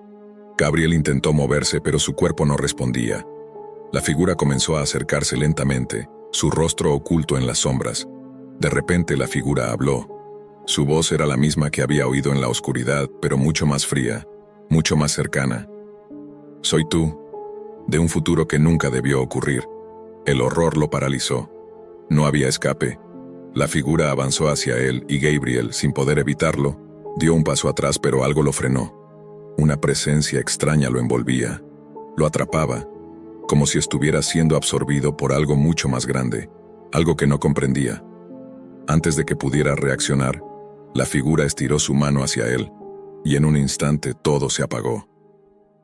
Gabriel intentó moverse, pero su cuerpo no respondía. La figura comenzó a acercarse lentamente, su rostro oculto en las sombras. De repente la figura habló. Su voz era la misma que había oído en la oscuridad, pero mucho más fría, mucho más cercana. Soy tú, de un futuro que nunca debió ocurrir. El horror lo paralizó. No había escape. La figura avanzó hacia él y Gabriel, sin poder evitarlo, dio un paso atrás, pero algo lo frenó. Una presencia extraña lo envolvía, lo atrapaba, como si estuviera siendo absorbido por algo mucho más grande, algo que no comprendía. Antes de que pudiera reaccionar, la figura estiró su mano hacia él, y en un instante todo se apagó.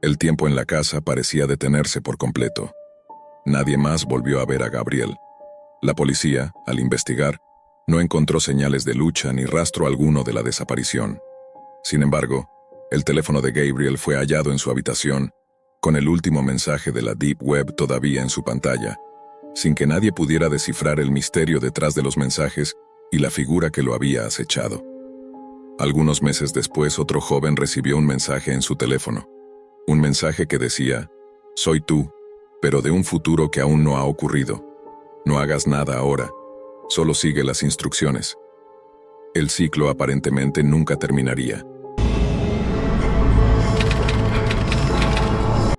El tiempo en la casa parecía detenerse por completo. Nadie más volvió a ver a Gabriel. La policía, al investigar, no encontró señales de lucha ni rastro alguno de la desaparición. Sin embargo, el teléfono de Gabriel fue hallado en su habitación, con el último mensaje de la Deep Web todavía en su pantalla, sin que nadie pudiera descifrar el misterio detrás de los mensajes y la figura que lo había acechado. Algunos meses después, otro joven recibió un mensaje en su teléfono. Un mensaje que decía: soy tú, pero de un futuro que aún no ha ocurrido. No hagas nada ahora, solo sigue las instrucciones. El ciclo aparentemente nunca terminaría.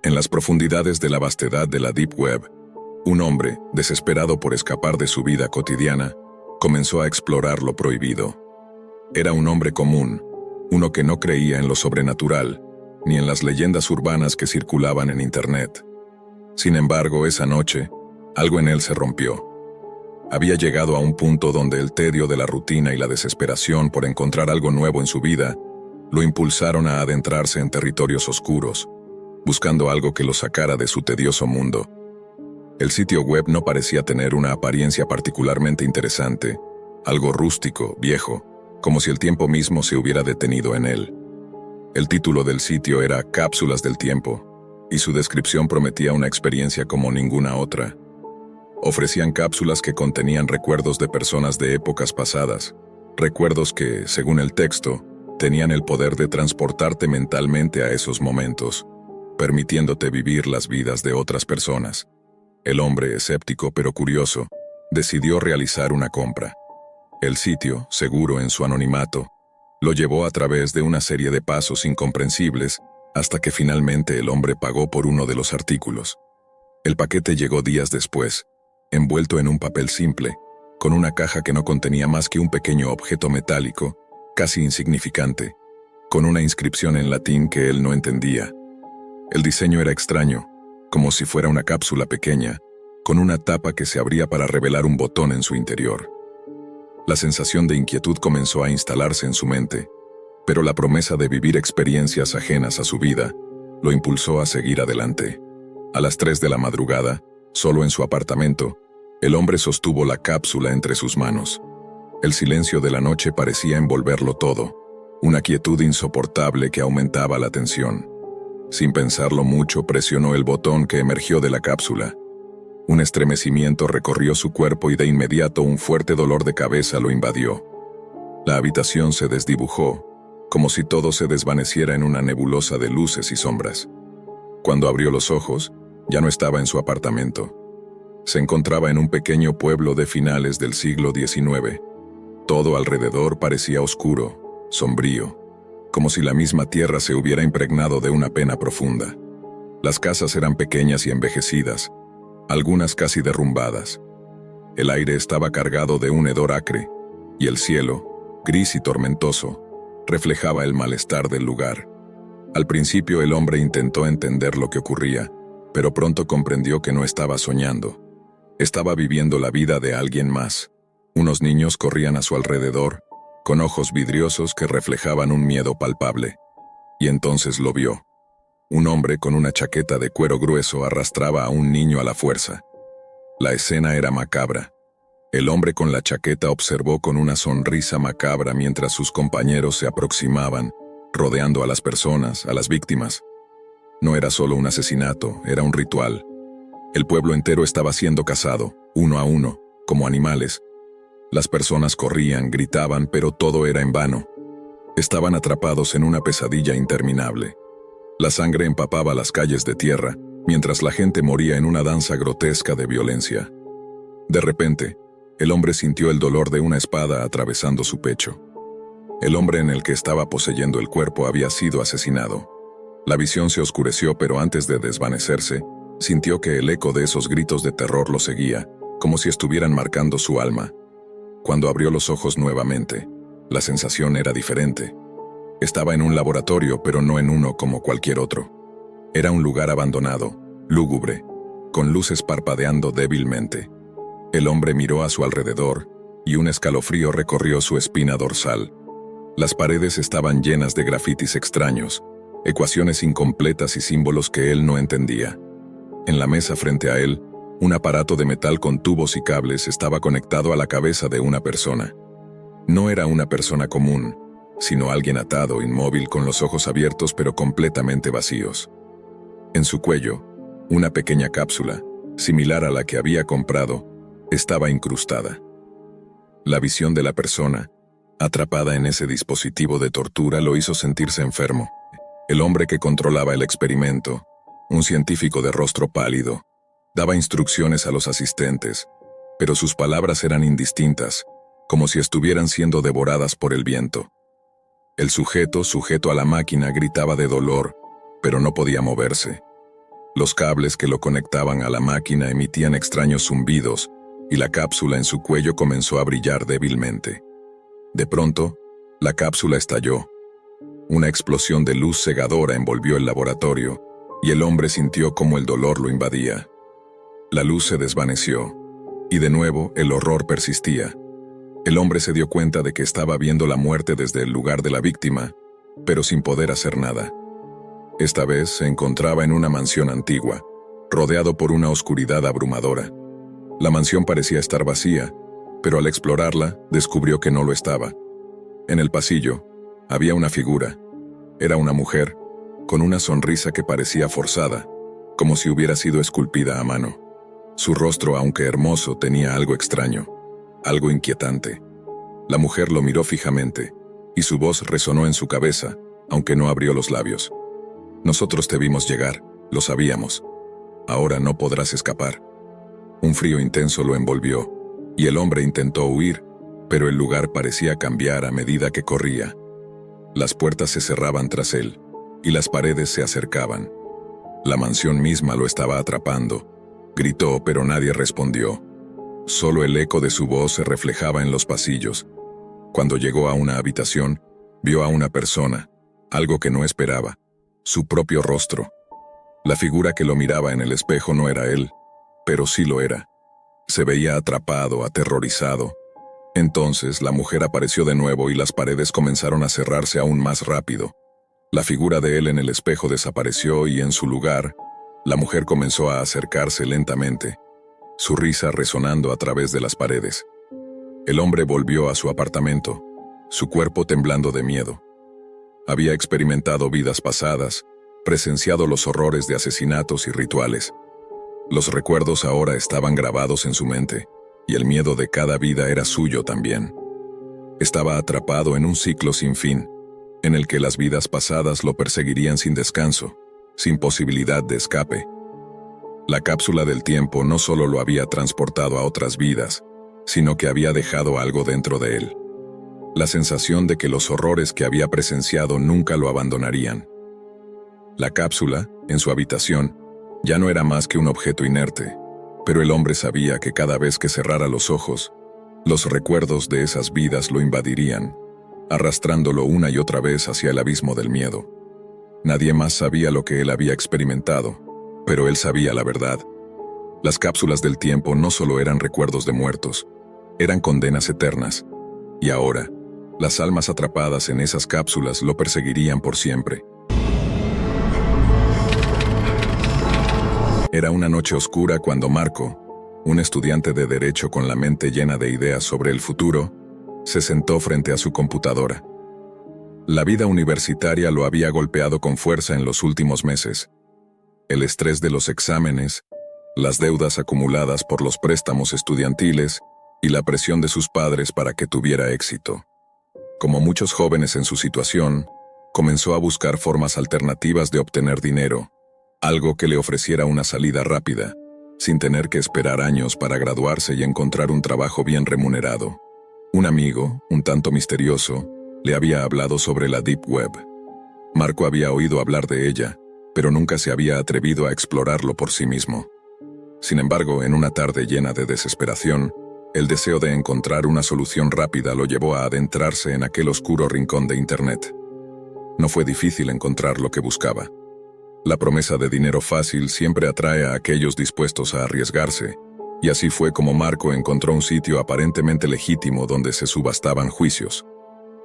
En las profundidades de la vastedad de la Deep Web, un hombre, desesperado por escapar de su vida cotidiana, comenzó a explorar lo prohibido. Era un hombre común, uno que no creía en lo sobrenatural, ni en las leyendas urbanas que circulaban en Internet. Sin embargo, esa noche, algo en él se rompió. Había llegado a un punto donde el tedio de la rutina y la desesperación por encontrar algo nuevo en su vida lo impulsaron a adentrarse en territorios oscuros, buscando algo que lo sacara de su tedioso mundo. El sitio web no parecía tener una apariencia particularmente interesante, algo rústico, viejo, como si el tiempo mismo se hubiera detenido en él. El título del sitio era Cápsulas del Tiempo, y su descripción prometía una experiencia como ninguna otra. Ofrecían cápsulas que contenían recuerdos de personas de épocas pasadas, recuerdos que, según el texto, tenían el poder de transportarte mentalmente a esos momentos, permitiéndote vivir las vidas de otras personas. El hombre, escéptico pero curioso, decidió realizar una compra. El sitio, seguro en su anonimato, lo llevó a través de una serie de pasos incomprensibles hasta que finalmente el hombre pagó por uno de los artículos. El paquete llegó días después, envuelto en un papel simple, con una caja que no contenía más que un pequeño objeto metálico, casi insignificante, con una inscripción en latín que él no entendía. El diseño era extraño, como si fuera una cápsula pequeña, con una tapa que se abría para revelar un botón en su interior. La sensación de inquietud comenzó a instalarse en su mente, pero la promesa de vivir experiencias ajenas a su vida lo impulsó a seguir adelante. A las 3 de la madrugada, solo en su apartamento, el hombre sostuvo la cápsula entre sus manos. El silencio de la noche parecía envolverlo todo, una quietud insoportable que aumentaba la tensión. Sin pensarlo mucho, presionó el botón que emergió de la cápsula. Un estremecimiento recorrió su cuerpo y de inmediato un fuerte dolor de cabeza lo invadió. La habitación se desdibujó, como si todo se desvaneciera en una nebulosa de luces y sombras. Cuando abrió los ojos, ya no estaba en su apartamento. Se encontraba en un pequeño pueblo de finales del siglo XIX. Todo alrededor parecía oscuro, sombrío, como si la misma tierra se hubiera impregnado de una pena profunda. Las casas eran pequeñas y envejecidas, algunas casi derrumbadas. El aire estaba cargado de un hedor acre, y el cielo, gris y tormentoso, reflejaba el malestar del lugar. Al principio el hombre intentó entender lo que ocurría, pero pronto comprendió que no estaba soñando. Estaba viviendo la vida de alguien más. Unos niños corrían a su alrededor, con ojos vidriosos que reflejaban un miedo palpable. Y entonces lo vio. Un hombre con una chaqueta de cuero grueso arrastraba a un niño a la fuerza. La escena era macabra. El hombre con la chaqueta observó con una sonrisa macabra mientras sus compañeros se aproximaban, rodeando a las personas, a las víctimas. No era solo un asesinato, era un ritual. El pueblo entero estaba siendo cazado, uno a uno, como animales. Las personas corrían, gritaban, pero todo era en vano. Estaban atrapados en una pesadilla interminable. La sangre empapaba las calles de tierra, mientras la gente moría en una danza grotesca de violencia. De repente, el hombre sintió el dolor de una espada atravesando su pecho. El hombre en el que estaba poseyendo el cuerpo había sido asesinado. La visión se oscureció, pero antes de desvanecerse, sintió que el eco de esos gritos de terror lo seguía, como si estuvieran marcando su alma. Cuando abrió los ojos nuevamente, la sensación era diferente. Estaba en un laboratorio, pero no en uno como cualquier otro. Era un lugar abandonado, lúgubre, con luces parpadeando débilmente. El hombre miró a su alrededor, y un escalofrío recorrió su espina dorsal. Las paredes estaban llenas de grafitis extraños, ecuaciones incompletas y símbolos que él no entendía. En la mesa frente a él, un aparato de metal con tubos y cables estaba conectado a la cabeza de una persona. No era una persona común, sino alguien atado, inmóvil, con los ojos abiertos pero completamente vacíos. En su cuello, una pequeña cápsula, similar a la que había comprado, estaba incrustada. La visión de la persona, atrapada en ese dispositivo de tortura, lo hizo sentirse enfermo. El hombre que controlaba el experimento, un científico de rostro pálido, daba instrucciones a los asistentes, pero sus palabras eran indistintas, como si estuvieran siendo devoradas por el viento. El sujeto, sujeto a la máquina, gritaba de dolor, pero no podía moverse. Los cables que lo conectaban a la máquina emitían extraños zumbidos, y la cápsula en su cuello comenzó a brillar débilmente. De pronto, la cápsula estalló. Una explosión de luz cegadora envolvió el laboratorio, y el hombre sintió cómo el dolor lo invadía. La luz se desvaneció, y de nuevo el horror persistía. El hombre se dio cuenta de que estaba viendo la muerte desde el lugar de la víctima, pero sin poder hacer nada. Esta vez se encontraba en una mansión antigua, rodeado por una oscuridad abrumadora. La mansión parecía estar vacía, pero al explorarla, descubrió que no lo estaba. En el pasillo, había una figura. Era una mujer, con una sonrisa que parecía forzada, como si hubiera sido esculpida a mano. Su rostro, aunque hermoso, tenía algo extraño, algo inquietante. La mujer lo miró fijamente, y su voz resonó en su cabeza, aunque no abrió los labios. «Nosotros te vimos llegar, lo sabíamos. Ahora no podrás escapar». Un frío intenso lo envolvió, y el hombre intentó huir, pero el lugar parecía cambiar a medida que corría. Las puertas se cerraban tras él, y las paredes se acercaban. La mansión misma lo estaba atrapando. Gritó, pero nadie respondió. Solo el eco de su voz se reflejaba en los pasillos. Cuando llegó a una habitación, vio a una persona, algo que no esperaba, su propio rostro. La figura que lo miraba en el espejo no era él, pero sí lo era. Se veía atrapado, aterrorizado. Entonces la mujer apareció de nuevo y las paredes comenzaron a cerrarse aún más rápido. La figura de él en el espejo desapareció y en su lugar, la mujer comenzó a acercarse lentamente, su risa resonando a través de las paredes. El hombre volvió a su apartamento, su cuerpo temblando de miedo. Había experimentado vidas pasadas, presenciado los horrores de asesinatos y rituales. Los recuerdos ahora estaban grabados en su mente, y el miedo de cada vida era suyo también. Estaba atrapado en un ciclo sin fin, en el que las vidas pasadas lo perseguirían sin descanso, sin posibilidad de escape. La cápsula del tiempo no solo lo había transportado a otras vidas, sino que había dejado algo dentro de él. La sensación de que los horrores que había presenciado nunca lo abandonarían. La cápsula, en su habitación, ya no era más que un objeto inerte, pero el hombre sabía que cada vez que cerrara los ojos, los recuerdos de esas vidas lo invadirían, arrastrándolo una y otra vez hacia el abismo del miedo. Nadie más sabía lo que él había experimentado, Pero él sabía la verdad. Las cápsulas del tiempo no solo eran recuerdos de muertos, eran condenas eternas. Y ahora, las almas atrapadas en esas cápsulas lo perseguirían por siempre. Era una noche oscura cuando Marco, un estudiante de Derecho con la mente llena de ideas sobre el futuro, se sentó frente a su computadora. La vida universitaria lo había golpeado con fuerza en los últimos meses. El estrés de los exámenes, las deudas acumuladas por los préstamos estudiantiles y la presión de sus padres para que tuviera éxito. Como muchos jóvenes en su situación, comenzó a buscar formas alternativas de obtener dinero, algo que le ofreciera una salida rápida, sin tener que esperar años para graduarse y encontrar un trabajo bien remunerado. Un amigo, un tanto misterioso, le había hablado sobre la Deep Web. Marco había oído hablar de ella, pero nunca se había atrevido a explorarlo por sí mismo. Sin embargo, en una tarde llena de desesperación, el deseo de encontrar una solución rápida lo llevó a adentrarse en aquel oscuro rincón de Internet. No fue difícil encontrar lo que buscaba. La promesa de dinero fácil siempre atrae a aquellos dispuestos a arriesgarse, y así fue como Marco encontró un sitio aparentemente legítimo donde se subastaban juicios.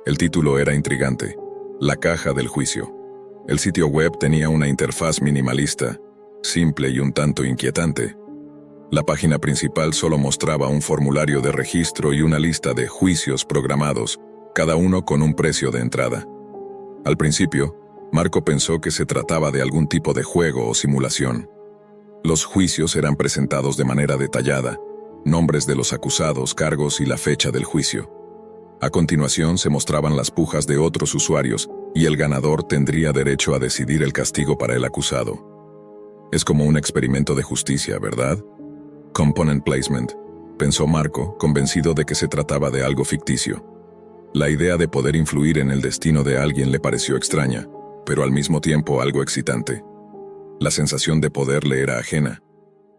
El título era intrigante: La Caja del Juicio. El sitio web tenía una interfaz minimalista, simple y un tanto inquietante. La página principal solo mostraba un formulario de registro y una lista de juicios programados, cada uno con un precio de entrada. Al principio, Marco pensó que se trataba de algún tipo de juego o simulación. Los juicios eran presentados de manera detallada, nombres de los acusados, cargos y la fecha del juicio. A continuación se mostraban las pujas de otros usuarios y el ganador tendría derecho a decidir el castigo para el acusado. Es como un experimento de justicia, ¿verdad? Component placement, pensó Marco, convencido de que se trataba de algo ficticio. La idea de poder influir en el destino de alguien le pareció extraña, pero al mismo tiempo algo excitante. La sensación de poder le era ajena,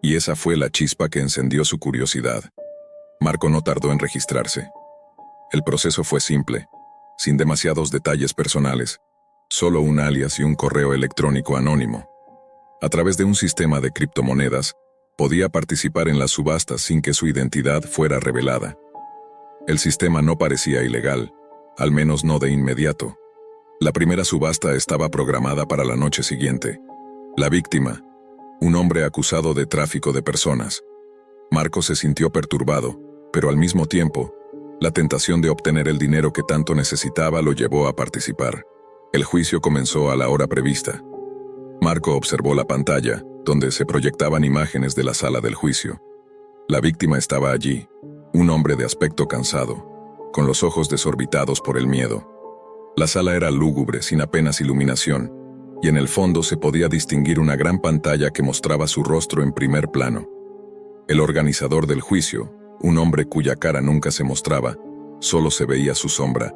y esa fue la chispa que encendió su curiosidad. Marco no tardó en registrarse. El proceso fue simple, sin demasiados detalles personales, solo un alias y un correo electrónico anónimo. A través de un sistema de criptomonedas, podía participar en las subastas sin que su identidad fuera revelada. El sistema no parecía ilegal, al menos no de inmediato. La primera subasta estaba programada para la noche siguiente. La víctima, un hombre acusado de tráfico de personas. Marco se sintió perturbado, pero al mismo tiempo, la tentación de obtener el dinero que tanto necesitaba lo llevó a participar. El juicio comenzó a la hora prevista. Marco observó la pantalla, donde se proyectaban imágenes de la sala del juicio. La víctima estaba allí, un hombre de aspecto cansado, con los ojos desorbitados por el miedo. La sala era lúgubre, sin apenas iluminación, y en el fondo se podía distinguir una gran pantalla que mostraba su rostro en primer plano. El organizador del juicio, un hombre cuya cara nunca se mostraba, solo se veía su sombra,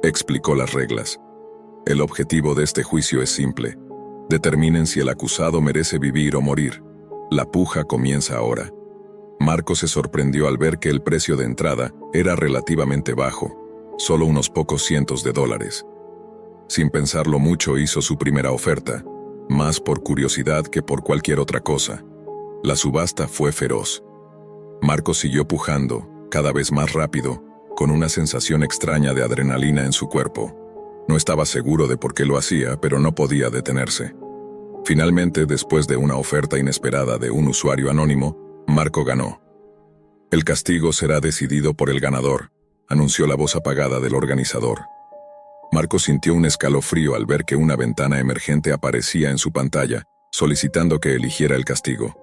explicó las reglas. El objetivo de este juicio es simple: determinen si el acusado merece vivir o morir. La puja comienza ahora. Marco se sorprendió al ver que el precio de entrada era relativamente bajo, solo unos pocos cientos de dólares. Sin pensarlo mucho hizo su primera oferta, más por curiosidad que por cualquier otra cosa. La subasta fue feroz. Marco siguió pujando, cada vez más rápido, con una sensación extraña de adrenalina en su cuerpo. No estaba seguro de por qué lo hacía, pero no podía detenerse. Finalmente, después de una oferta inesperada de un usuario anónimo, Marco ganó. El castigo será decidido por el ganador, anunció la voz apagada del organizador. Marco sintió un escalofrío al ver que una ventana emergente aparecía en su pantalla, solicitando que eligiera el castigo: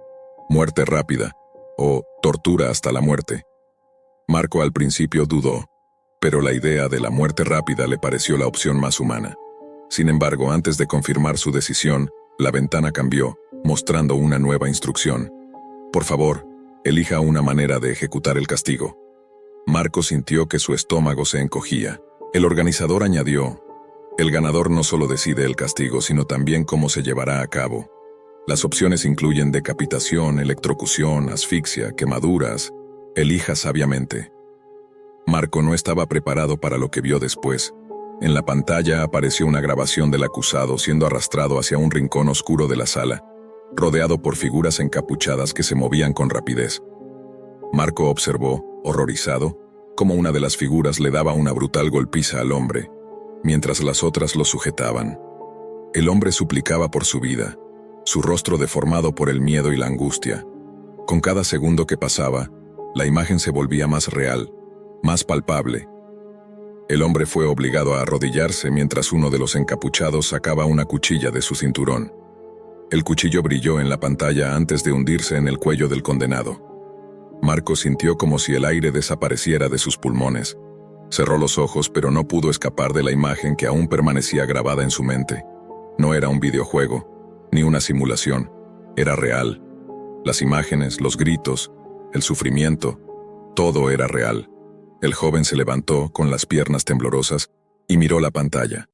muerte rápida o tortura hasta la muerte. Marco al principio dudó, pero la idea de la muerte rápida le pareció la opción más humana. Sin embargo, antes de confirmar su decisión, la ventana cambió, mostrando una nueva instrucción: por favor, elija una manera de ejecutar el castigo. Marco sintió que su estómago se encogía. El organizador añadió: el ganador no solo decide el castigo, sino también cómo se llevará a cabo. Las opciones incluyen decapitación, electrocución, asfixia, quemaduras. Elija sabiamente. Marco no estaba preparado para lo que vio después. En la pantalla apareció una grabación del acusado siendo arrastrado hacia un rincón oscuro de la sala. rodeado por figuras encapuchadas que se movían con rapidez. Marco observó, horrorizado, cómo una de las figuras le daba una brutal golpiza al hombre, mientras las otras lo sujetaban. El hombre suplicaba por su vida, su rostro deformado por el miedo y la angustia. Con cada segundo que pasaba, la imagen se volvía más real, más palpable. El hombre fue obligado a arrodillarse mientras uno de los encapuchados sacaba una cuchilla de su cinturón. El cuchillo brilló en la pantalla antes de hundirse en el cuello del condenado. Marco sintió como si el aire desapareciera de sus pulmones. Cerró los ojos, pero no pudo escapar de la imagen que aún permanecía grabada en su mente. No era un videojuego, ni una simulación. Era real. Las imágenes, los gritos, el sufrimiento, todo era real. El joven se levantó con las piernas temblorosas y miró la pantalla.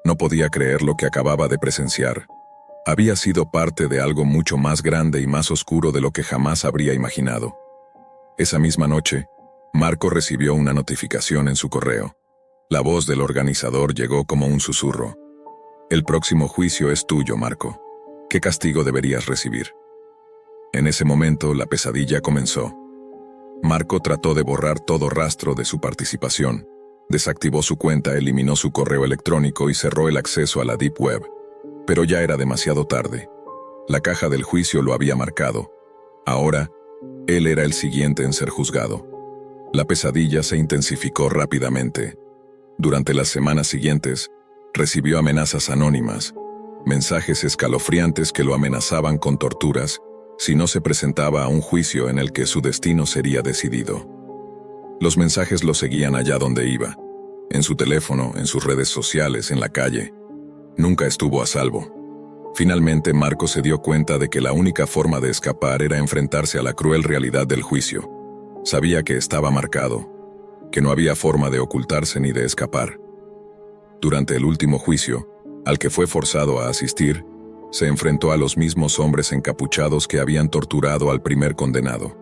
No podía creer lo que acababa de presenciar. Había sido parte de algo mucho más grande y más oscuro de lo que jamás habría imaginado. Esa misma noche, Marco recibió una notificación en su correo. La voz del organizador llegó como un susurro. El próximo juicio es tuyo, Marco. ¿Qué castigo deberías recibir? En ese momento, la pesadilla comenzó. Marco trató de borrar todo rastro de su participación. Desactivó su cuenta, eliminó su correo electrónico y cerró el acceso a la Deep Web. Pero ya era demasiado tarde. La caja del juicio lo había marcado. Ahora, él era el siguiente en ser juzgado. La pesadilla se intensificó rápidamente. Durante las semanas siguientes, recibió amenazas anónimas, mensajes escalofriantes que lo amenazaban con torturas si no se presentaba a un juicio en el que su destino sería decidido. Los mensajes lo seguían allá donde iba, en su teléfono, en sus redes sociales, en la calle. Nunca estuvo a salvo. Finalmente, Marco se dio cuenta de que la única forma de escapar era enfrentarse a la cruel realidad del juicio. Sabía que estaba marcado, que no había forma de ocultarse ni de escapar. Durante el último juicio, al que fue forzado a asistir, se enfrentó a los mismos hombres encapuchados que habían torturado al primer condenado.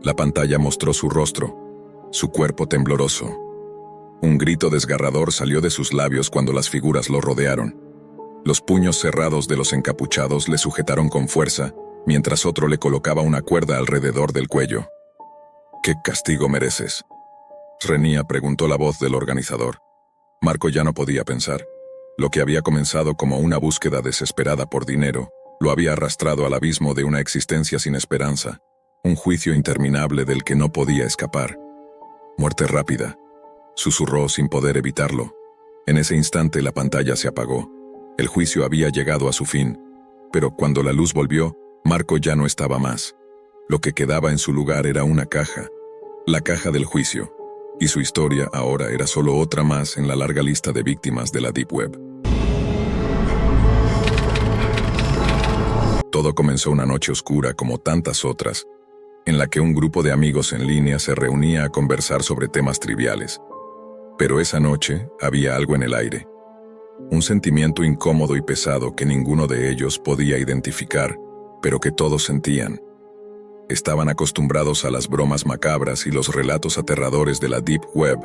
La pantalla mostró su rostro, su cuerpo tembloroso. Un grito desgarrador salió de sus labios cuando las figuras lo rodearon. Los puños cerrados de los encapuchados le sujetaron con fuerza, mientras otro le colocaba una cuerda alrededor del cuello. ¿Qué castigo mereces?, reñía, preguntó la voz del organizador. Marco ya no podía pensar. Lo que había comenzado como una búsqueda desesperada por dinero, lo había arrastrado al abismo de una existencia sin esperanza, un juicio interminable del que no podía escapar. Muerte rápida, susurró sin poder evitarlo. En ese instante la pantalla se apagó. El juicio había llegado a su fin, pero cuando la luz volvió, Marco ya no estaba más. Lo que quedaba en su lugar era una caja, la caja del juicio, y su historia ahora era solo otra más en la larga lista de víctimas de la Deep Web. Todo comenzó una noche oscura como tantas otras, en la que un grupo de amigos en línea se reunía a conversar sobre temas triviales. Pero esa noche había algo en el aire. Un sentimiento incómodo y pesado que ninguno de ellos podía identificar, pero que todos sentían. Estaban acostumbrados a las bromas macabras y los relatos aterradores de la Deep Web,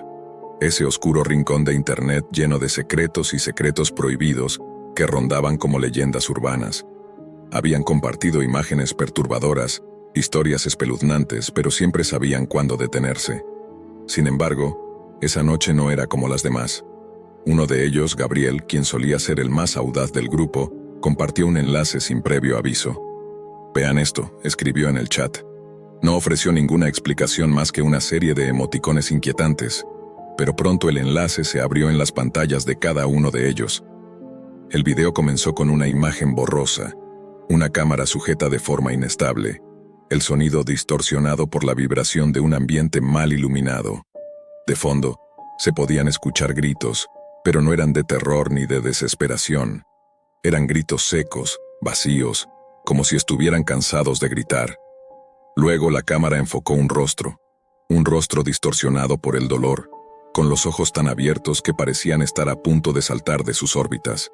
ese oscuro rincón de Internet lleno de secretos y secretos prohibidos que rondaban como leyendas urbanas. Habían compartido imágenes perturbadoras, historias espeluznantes, pero siempre sabían cuándo detenerse. Sin embargo, esa noche no era como las demás. Uno de ellos, Gabriel, quien solía ser el más audaz del grupo, compartió un enlace sin previo aviso. «Vean esto», escribió en el chat. No ofreció ninguna explicación más que una serie de emoticones inquietantes, pero pronto el enlace se abrió en las pantallas de cada uno de ellos. El video comenzó con una imagen borrosa, una cámara sujeta de forma inestable, el sonido distorsionado por la vibración de un ambiente mal iluminado. De fondo, se podían escuchar gritos, pero no eran de terror ni de desesperación. Eran gritos secos, vacíos, como si estuvieran cansados de gritar. Luego la cámara enfocó un rostro distorsionado por el dolor, con los ojos tan abiertos que parecían estar a punto de saltar de sus órbitas.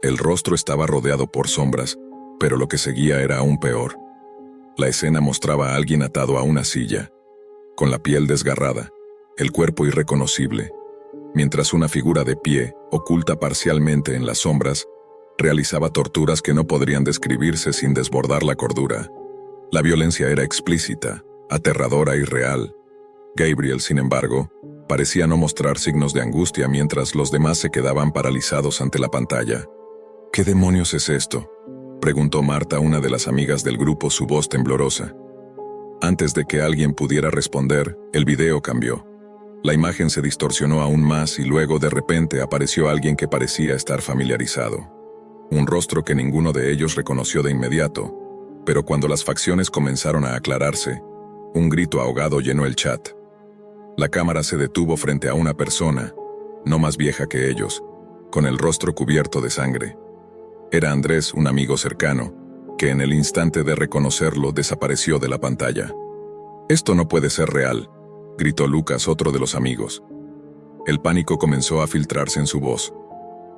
El rostro estaba rodeado por sombras, pero lo que seguía era aún peor. La escena mostraba a alguien atado a una silla, con la piel desgarrada, el cuerpo irreconocible, mientras una figura de pie, oculta parcialmente en las sombras, Realizaba torturas que no podrían describirse sin desbordar la cordura. La violencia era explícita, aterradora y real. Gabriel, sin embargo, parecía no mostrar signos de angustia mientras los demás se quedaban paralizados ante la pantalla. ¿Qué demonios es esto?, preguntó Marta, una de las amigas del grupo, su voz temblorosa. Antes de que alguien pudiera responder, el video cambió. La imagen se distorsionó aún más y luego de repente apareció alguien que parecía estar familiarizado. Un rostro que ninguno de ellos reconoció de inmediato, pero cuando las facciones comenzaron a aclararse, un grito ahogado llenó el chat. La cámara se detuvo frente a una persona, no más vieja que ellos, con el rostro cubierto de sangre. Era Andrés, un amigo cercano, que en el instante de reconocerlo desapareció de la pantalla. «Esto no puede ser real», gritó Lucas, otro de los amigos. El pánico comenzó a filtrarse en su voz.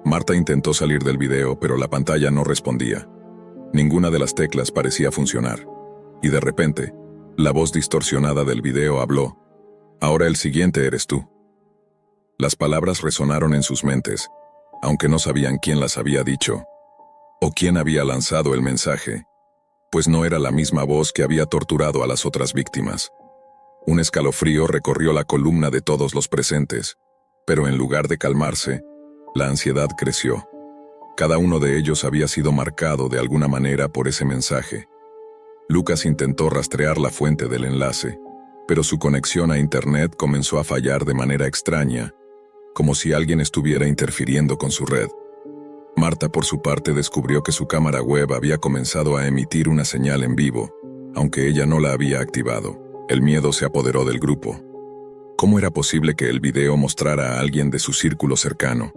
Marta intentó salir del video, pero la pantalla no respondía. Ninguna de las teclas parecía funcionar. Y de repente, la voz distorsionada del video habló. «Ahora el siguiente eres tú». Las palabras resonaron en sus mentes, aunque no sabían quién las había dicho, o quién había lanzado el mensaje, pues no era la misma voz que había torturado a las otras víctimas. Un escalofrío recorrió la columna de todos los presentes, pero en lugar de calmarse, la ansiedad creció. Cada uno de ellos había sido marcado de alguna manera por ese mensaje. Lucas intentó rastrear la fuente del enlace, pero su conexión a Internet comenzó a fallar de manera extraña, como si alguien estuviera interfiriendo con su red. Marta, por su parte, descubrió que su cámara web había comenzado a emitir una señal en vivo, aunque ella no la había activado. El miedo se apoderó del grupo. ¿Cómo era posible que el video mostrara a alguien de su círculo cercano?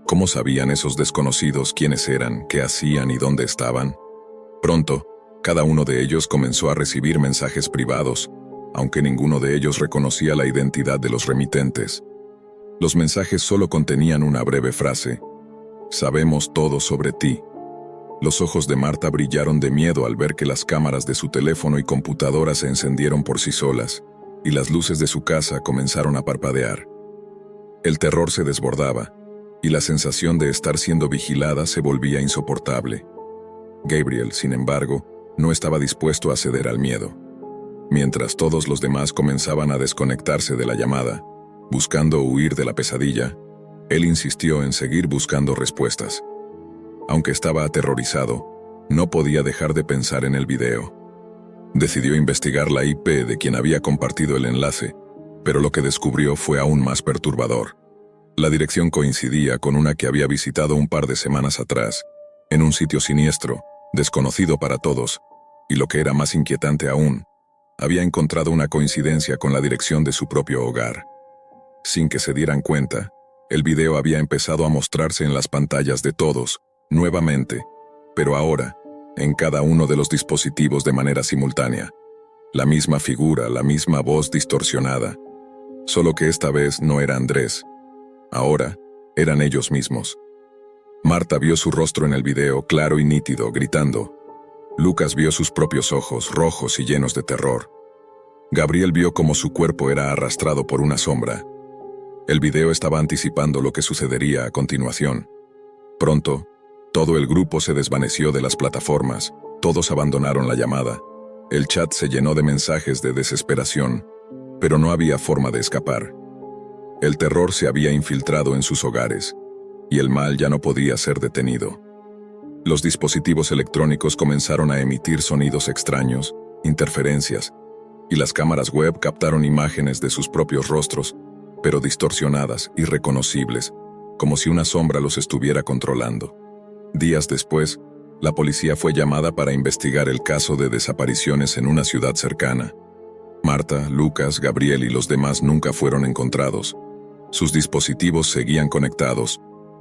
¿Cómo sabían esos desconocidos quiénes eran, qué hacían y dónde estaban? Pronto, cada uno de ellos comenzó a recibir mensajes privados, aunque ninguno de ellos reconocía la identidad de los remitentes. Los mensajes solo contenían una breve frase: «Sabemos todo sobre ti». Los ojos de Marta brillaron de miedo al ver que las cámaras de su teléfono y computadora se encendieron por sí solas, y las luces de su casa comenzaron a parpadear. El terror se desbordaba, y la sensación de estar siendo vigilada se volvía insoportable. Gabriel, sin embargo, no estaba dispuesto a ceder al miedo. Mientras todos los demás comenzaban a desconectarse de la llamada, buscando huir de la pesadilla, él insistió en seguir buscando respuestas. Aunque estaba aterrorizado, no podía dejar de pensar en el video. Decidió investigar la IP de quien había compartido el enlace, pero lo que descubrió fue aún más perturbador. La dirección coincidía con una que había visitado un par de semanas atrás, en un sitio siniestro, desconocido para todos, y lo que era más inquietante aún, había encontrado una coincidencia con la dirección de su propio hogar. Sin que se dieran cuenta, el video había empezado a mostrarse en las pantallas de todos, nuevamente, pero ahora, en cada uno de los dispositivos de manera simultánea. La misma figura, la misma voz distorsionada. Solo que esta vez no era Andrés. Ahora, eran ellos mismos. Marta vio su rostro en el video, claro y nítido, gritando. Lucas vio sus propios ojos, rojos y llenos de terror. Gabriel vio cómo su cuerpo era arrastrado por una sombra. El video estaba anticipando lo que sucedería a continuación. Pronto, todo el grupo se desvaneció de las plataformas, todos abandonaron la llamada. El chat se llenó de mensajes de desesperación, pero no había forma de escapar. El terror se había infiltrado en sus hogares, y el mal ya no podía ser detenido. Los dispositivos electrónicos comenzaron a emitir sonidos extraños, interferencias, y las cámaras web captaron imágenes de sus propios rostros, pero distorsionadas, irreconocibles, como si una sombra los estuviera controlando. Días después, la policía fue llamada para investigar el caso de desapariciones en una ciudad cercana. Marta, Lucas, Gabriel y los demás nunca fueron encontrados. Sus dispositivos seguían conectados,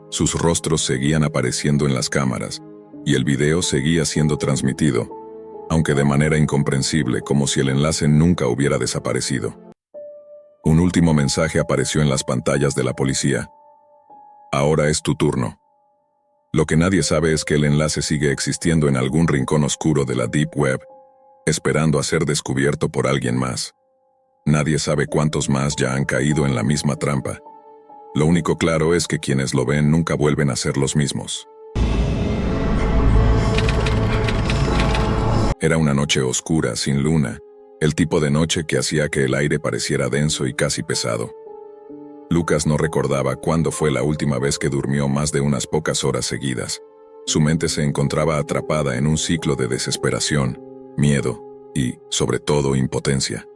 sus rostros seguían apareciendo en las cámaras, y el video seguía siendo transmitido, aunque de manera incomprensible, como si el enlace nunca hubiera desaparecido. Un último mensaje apareció en las pantallas de la policía. Ahora es tu turno. Lo que nadie sabe es que el enlace sigue existiendo en algún rincón oscuro de la Deep Web, esperando a ser descubierto por alguien más. Nadie sabe cuántos más ya han caído en la misma trampa. Lo único claro es que quienes lo ven nunca vuelven a ser los mismos. Era una noche oscura, sin luna, el tipo de noche que hacía que el aire pareciera denso y casi pesado. Lucas no recordaba cuándo fue la última vez que durmió más de unas pocas horas seguidas. Su mente se encontraba atrapada en un ciclo de desesperación, miedo y, sobre todo, impotencia.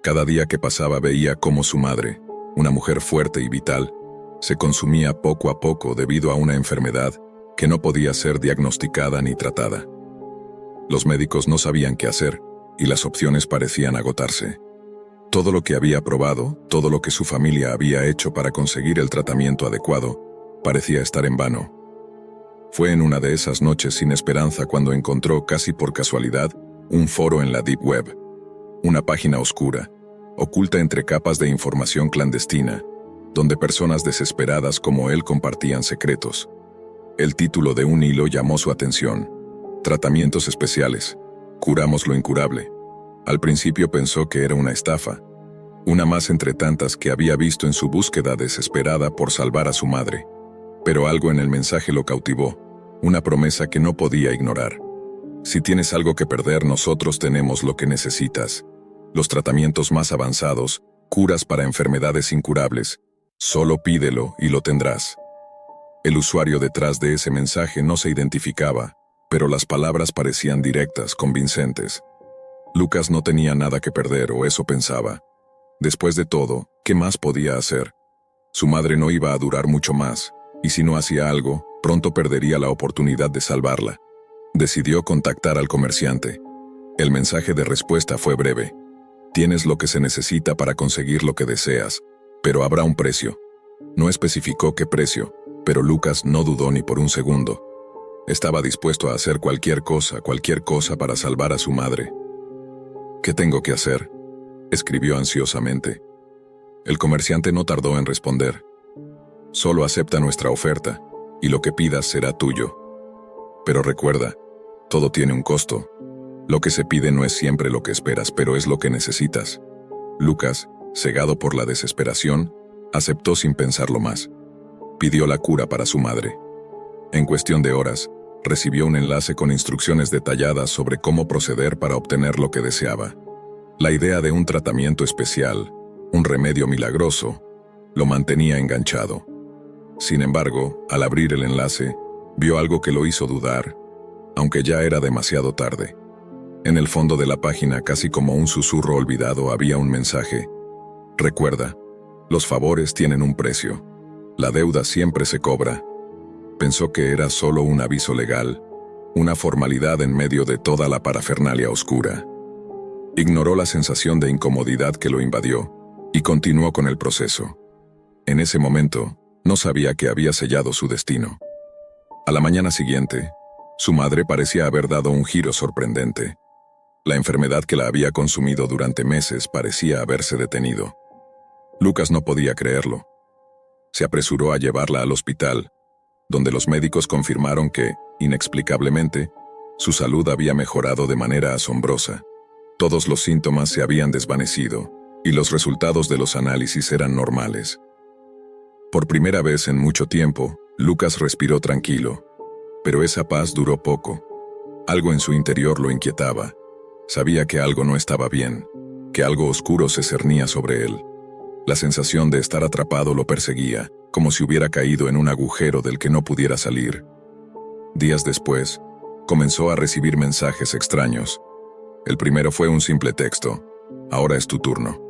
Cada día que pasaba veía cómo su madre, una mujer fuerte y vital, se consumía poco a poco debido a una enfermedad que no podía ser diagnosticada ni tratada. Los médicos no sabían qué hacer y las opciones parecían agotarse. Todo lo que había probado, todo lo que su familia había hecho para conseguir el tratamiento adecuado, parecía estar en vano. Fue en una de esas noches sin esperanza cuando encontró, casi por casualidad, un foro en la Deep Web. Una página oscura, oculta entre capas de información clandestina, donde personas desesperadas como él compartían secretos. El título de un hilo llamó su atención: Tratamientos especiales. Curamos lo incurable. Al principio pensó que era una estafa, una más entre tantas que había visto en su búsqueda desesperada por salvar a su madre. Pero algo en el mensaje lo cautivó, una promesa que no podía ignorar. Si tienes algo que perder, nosotros tenemos lo que necesitas. Los tratamientos más avanzados, curas para enfermedades incurables. Solo pídelo y lo tendrás. El usuario detrás de ese mensaje no se identificaba, pero las palabras parecían directas, convincentes. Lucas no tenía nada que perder, o eso pensaba. Después de todo, ¿qué más podía hacer? Su madre no iba a durar mucho más, y si no hacía algo, pronto perdería la oportunidad de salvarla. Decidió contactar al comerciante. El mensaje de respuesta fue breve. Tienes lo que se necesita para conseguir lo que deseas, pero habrá un precio. No especificó qué precio, pero Lucas no dudó ni por un segundo. Estaba dispuesto a hacer cualquier cosa para salvar a su madre. ¿Qué tengo que hacer?, escribió ansiosamente. El comerciante no tardó en responder. Solo acepta nuestra oferta, y lo que pidas será tuyo. Pero recuerda, todo tiene un costo. Lo que se pide no es siempre lo que esperas, pero es lo que necesitas. Lucas, cegado por la desesperación, aceptó sin pensarlo más. Pidió la cura para su madre. En cuestión de horas, recibió un enlace con instrucciones detalladas sobre cómo proceder para obtener lo que deseaba. La idea de un tratamiento especial, un remedio milagroso, lo mantenía enganchado. Sin embargo, al abrir el enlace, vio algo que lo hizo dudar, aunque ya era demasiado tarde. En el fondo de la página, casi como un susurro olvidado, había un mensaje. Recuerda, los favores tienen un precio. La deuda siempre se cobra. Pensó que era solo un aviso legal, una formalidad en medio de toda la parafernalia oscura. Ignoró la sensación de incomodidad que lo invadió y continuó con el proceso. En ese momento, no sabía que había sellado su destino. A la mañana siguiente, su madre parecía haber dado un giro sorprendente. La enfermedad que la había consumido durante meses parecía haberse detenido. Lucas no podía creerlo. Se apresuró a llevarla al hospital, donde los médicos confirmaron que, inexplicablemente, su salud había mejorado de manera asombrosa. Todos los síntomas se habían desvanecido, y los resultados de los análisis eran normales. Por primera vez en mucho tiempo, Lucas respiró tranquilo, pero esa paz duró poco. Algo en su interior lo inquietaba. Sabía que algo no estaba bien, que algo oscuro se cernía sobre él. La sensación de estar atrapado lo perseguía, como si hubiera caído en un agujero del que no pudiera salir. Días después, comenzó a recibir mensajes extraños. El primero fue un simple texto: ahora es tu turno.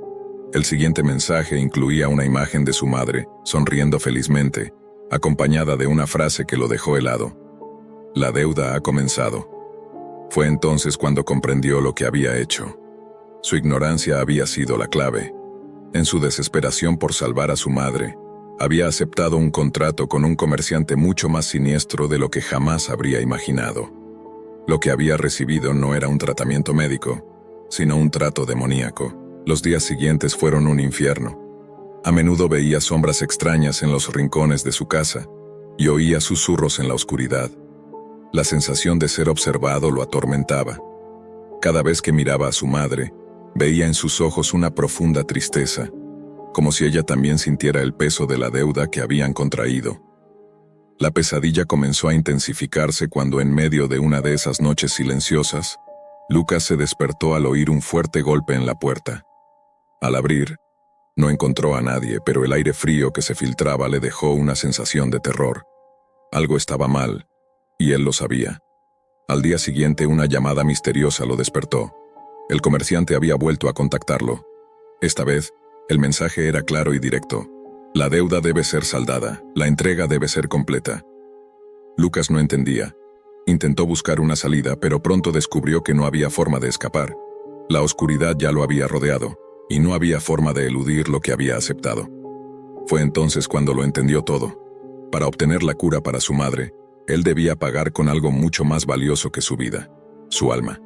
El siguiente mensaje incluía una imagen de su madre, sonriendo felizmente, acompañada de una frase que lo dejó helado: la deuda ha comenzado. Fue entonces cuando comprendió lo que había hecho. Su ignorancia había sido la clave. En su desesperación por salvar a su madre, había aceptado un contrato con un comerciante mucho más siniestro de lo que jamás habría imaginado. Lo que había recibido no era un tratamiento médico, sino un trato demoníaco. Los días siguientes fueron un infierno. A menudo veía sombras extrañas en los rincones de su casa y oía susurros en la oscuridad. La sensación de ser observado lo atormentaba. Cada vez que miraba a su madre, veía en sus ojos una profunda tristeza, como si ella también sintiera el peso de la deuda que habían contraído. La pesadilla comenzó a intensificarse cuando, en medio de una de esas noches silenciosas, Lucas se despertó al oír un fuerte golpe en la puerta. Al abrir, no encontró a nadie, pero el aire frío que se filtraba le dejó una sensación de terror. Algo estaba mal, y él lo sabía. Al día siguiente, una llamada misteriosa lo despertó. El comerciante había vuelto a contactarlo. Esta vez, el mensaje era claro y directo. La deuda debe ser saldada, la entrega debe ser completa. Lucas no entendía. Intentó buscar una salida, pero pronto descubrió que no había forma de escapar. La oscuridad ya lo había rodeado, y no había forma de eludir lo que había aceptado. Fue entonces cuando lo entendió todo. Para obtener la cura para su madre, él debía pagar con algo mucho más valioso que su vida, su alma.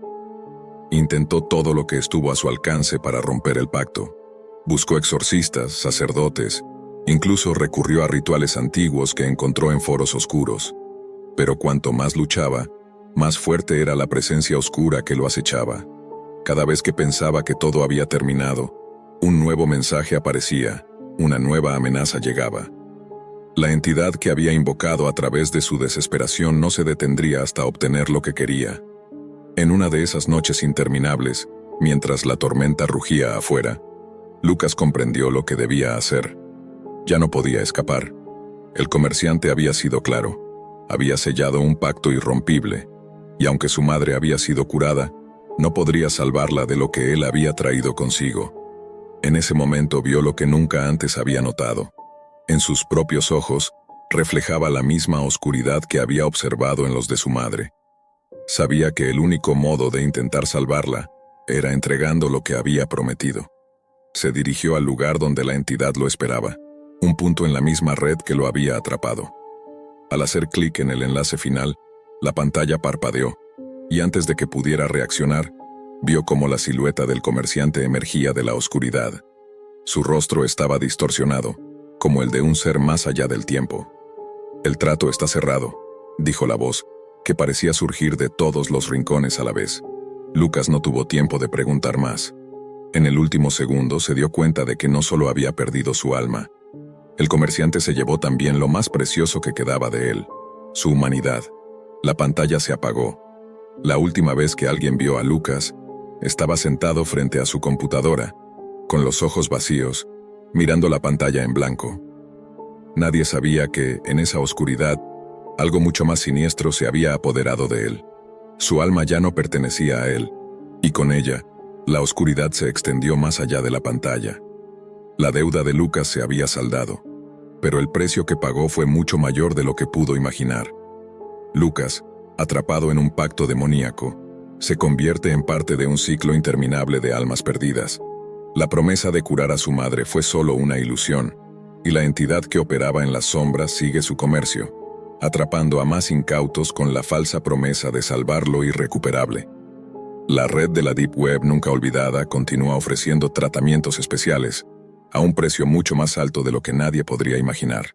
Intentó todo lo que estuvo a su alcance para romper el pacto. Buscó exorcistas, sacerdotes, incluso recurrió a rituales antiguos que encontró en foros oscuros. Pero cuanto más luchaba, más fuerte era la presencia oscura que lo acechaba. Cada vez que pensaba que todo había terminado, un nuevo mensaje aparecía, una nueva amenaza llegaba. La entidad que había invocado a través de su desesperación no se detendría hasta obtener lo que quería. En una de esas noches interminables, mientras la tormenta rugía afuera, Lucas comprendió lo que debía hacer. Ya no podía escapar. El comerciante había sido claro. Había sellado un pacto irrompible, y aunque su madre había sido curada, no podría salvarla de lo que él había traído consigo. En ese momento vio lo que nunca antes había notado. En sus propios ojos, reflejaba la misma oscuridad que había observado en los de su madre. Sabía que el único modo de intentar salvarla era entregando lo que había prometido. Se dirigió al lugar donde la entidad lo esperaba, un punto en la misma red que lo había atrapado. Al hacer clic en el enlace final, la pantalla parpadeó, y antes de que pudiera reaccionar, vio cómo la silueta del comerciante emergía de la oscuridad. Su rostro estaba distorsionado, como el de un ser más allá del tiempo. «El trato está cerrado», dijo la voz, que parecía surgir de todos los rincones a la vez. Lucas no tuvo tiempo de preguntar más. En el último segundo se dio cuenta de que no solo había perdido su alma. El comerciante se llevó también lo más precioso que quedaba de él, su humanidad. La pantalla se apagó. La última vez que alguien vio a Lucas, estaba sentado frente a su computadora, con los ojos vacíos, mirando la pantalla en blanco. Nadie sabía que, en esa oscuridad, algo mucho más siniestro se había apoderado de él. Su alma ya no pertenecía a él, y con ella, la oscuridad se extendió más allá de la pantalla. La deuda de Lucas se había saldado, pero el precio que pagó fue mucho mayor de lo que pudo imaginar. Lucas, atrapado en un pacto demoníaco, se convierte en parte de un ciclo interminable de almas perdidas. La promesa de curar a su madre fue solo una ilusión, y la entidad que operaba en las sombras sigue su comercio, atrapando a más incautos con la falsa promesa de salvar lo irrecuperable. La red de la Deep Web nunca olvidada continúa ofreciendo tratamientos especiales, a un precio mucho más alto de lo que nadie podría imaginar.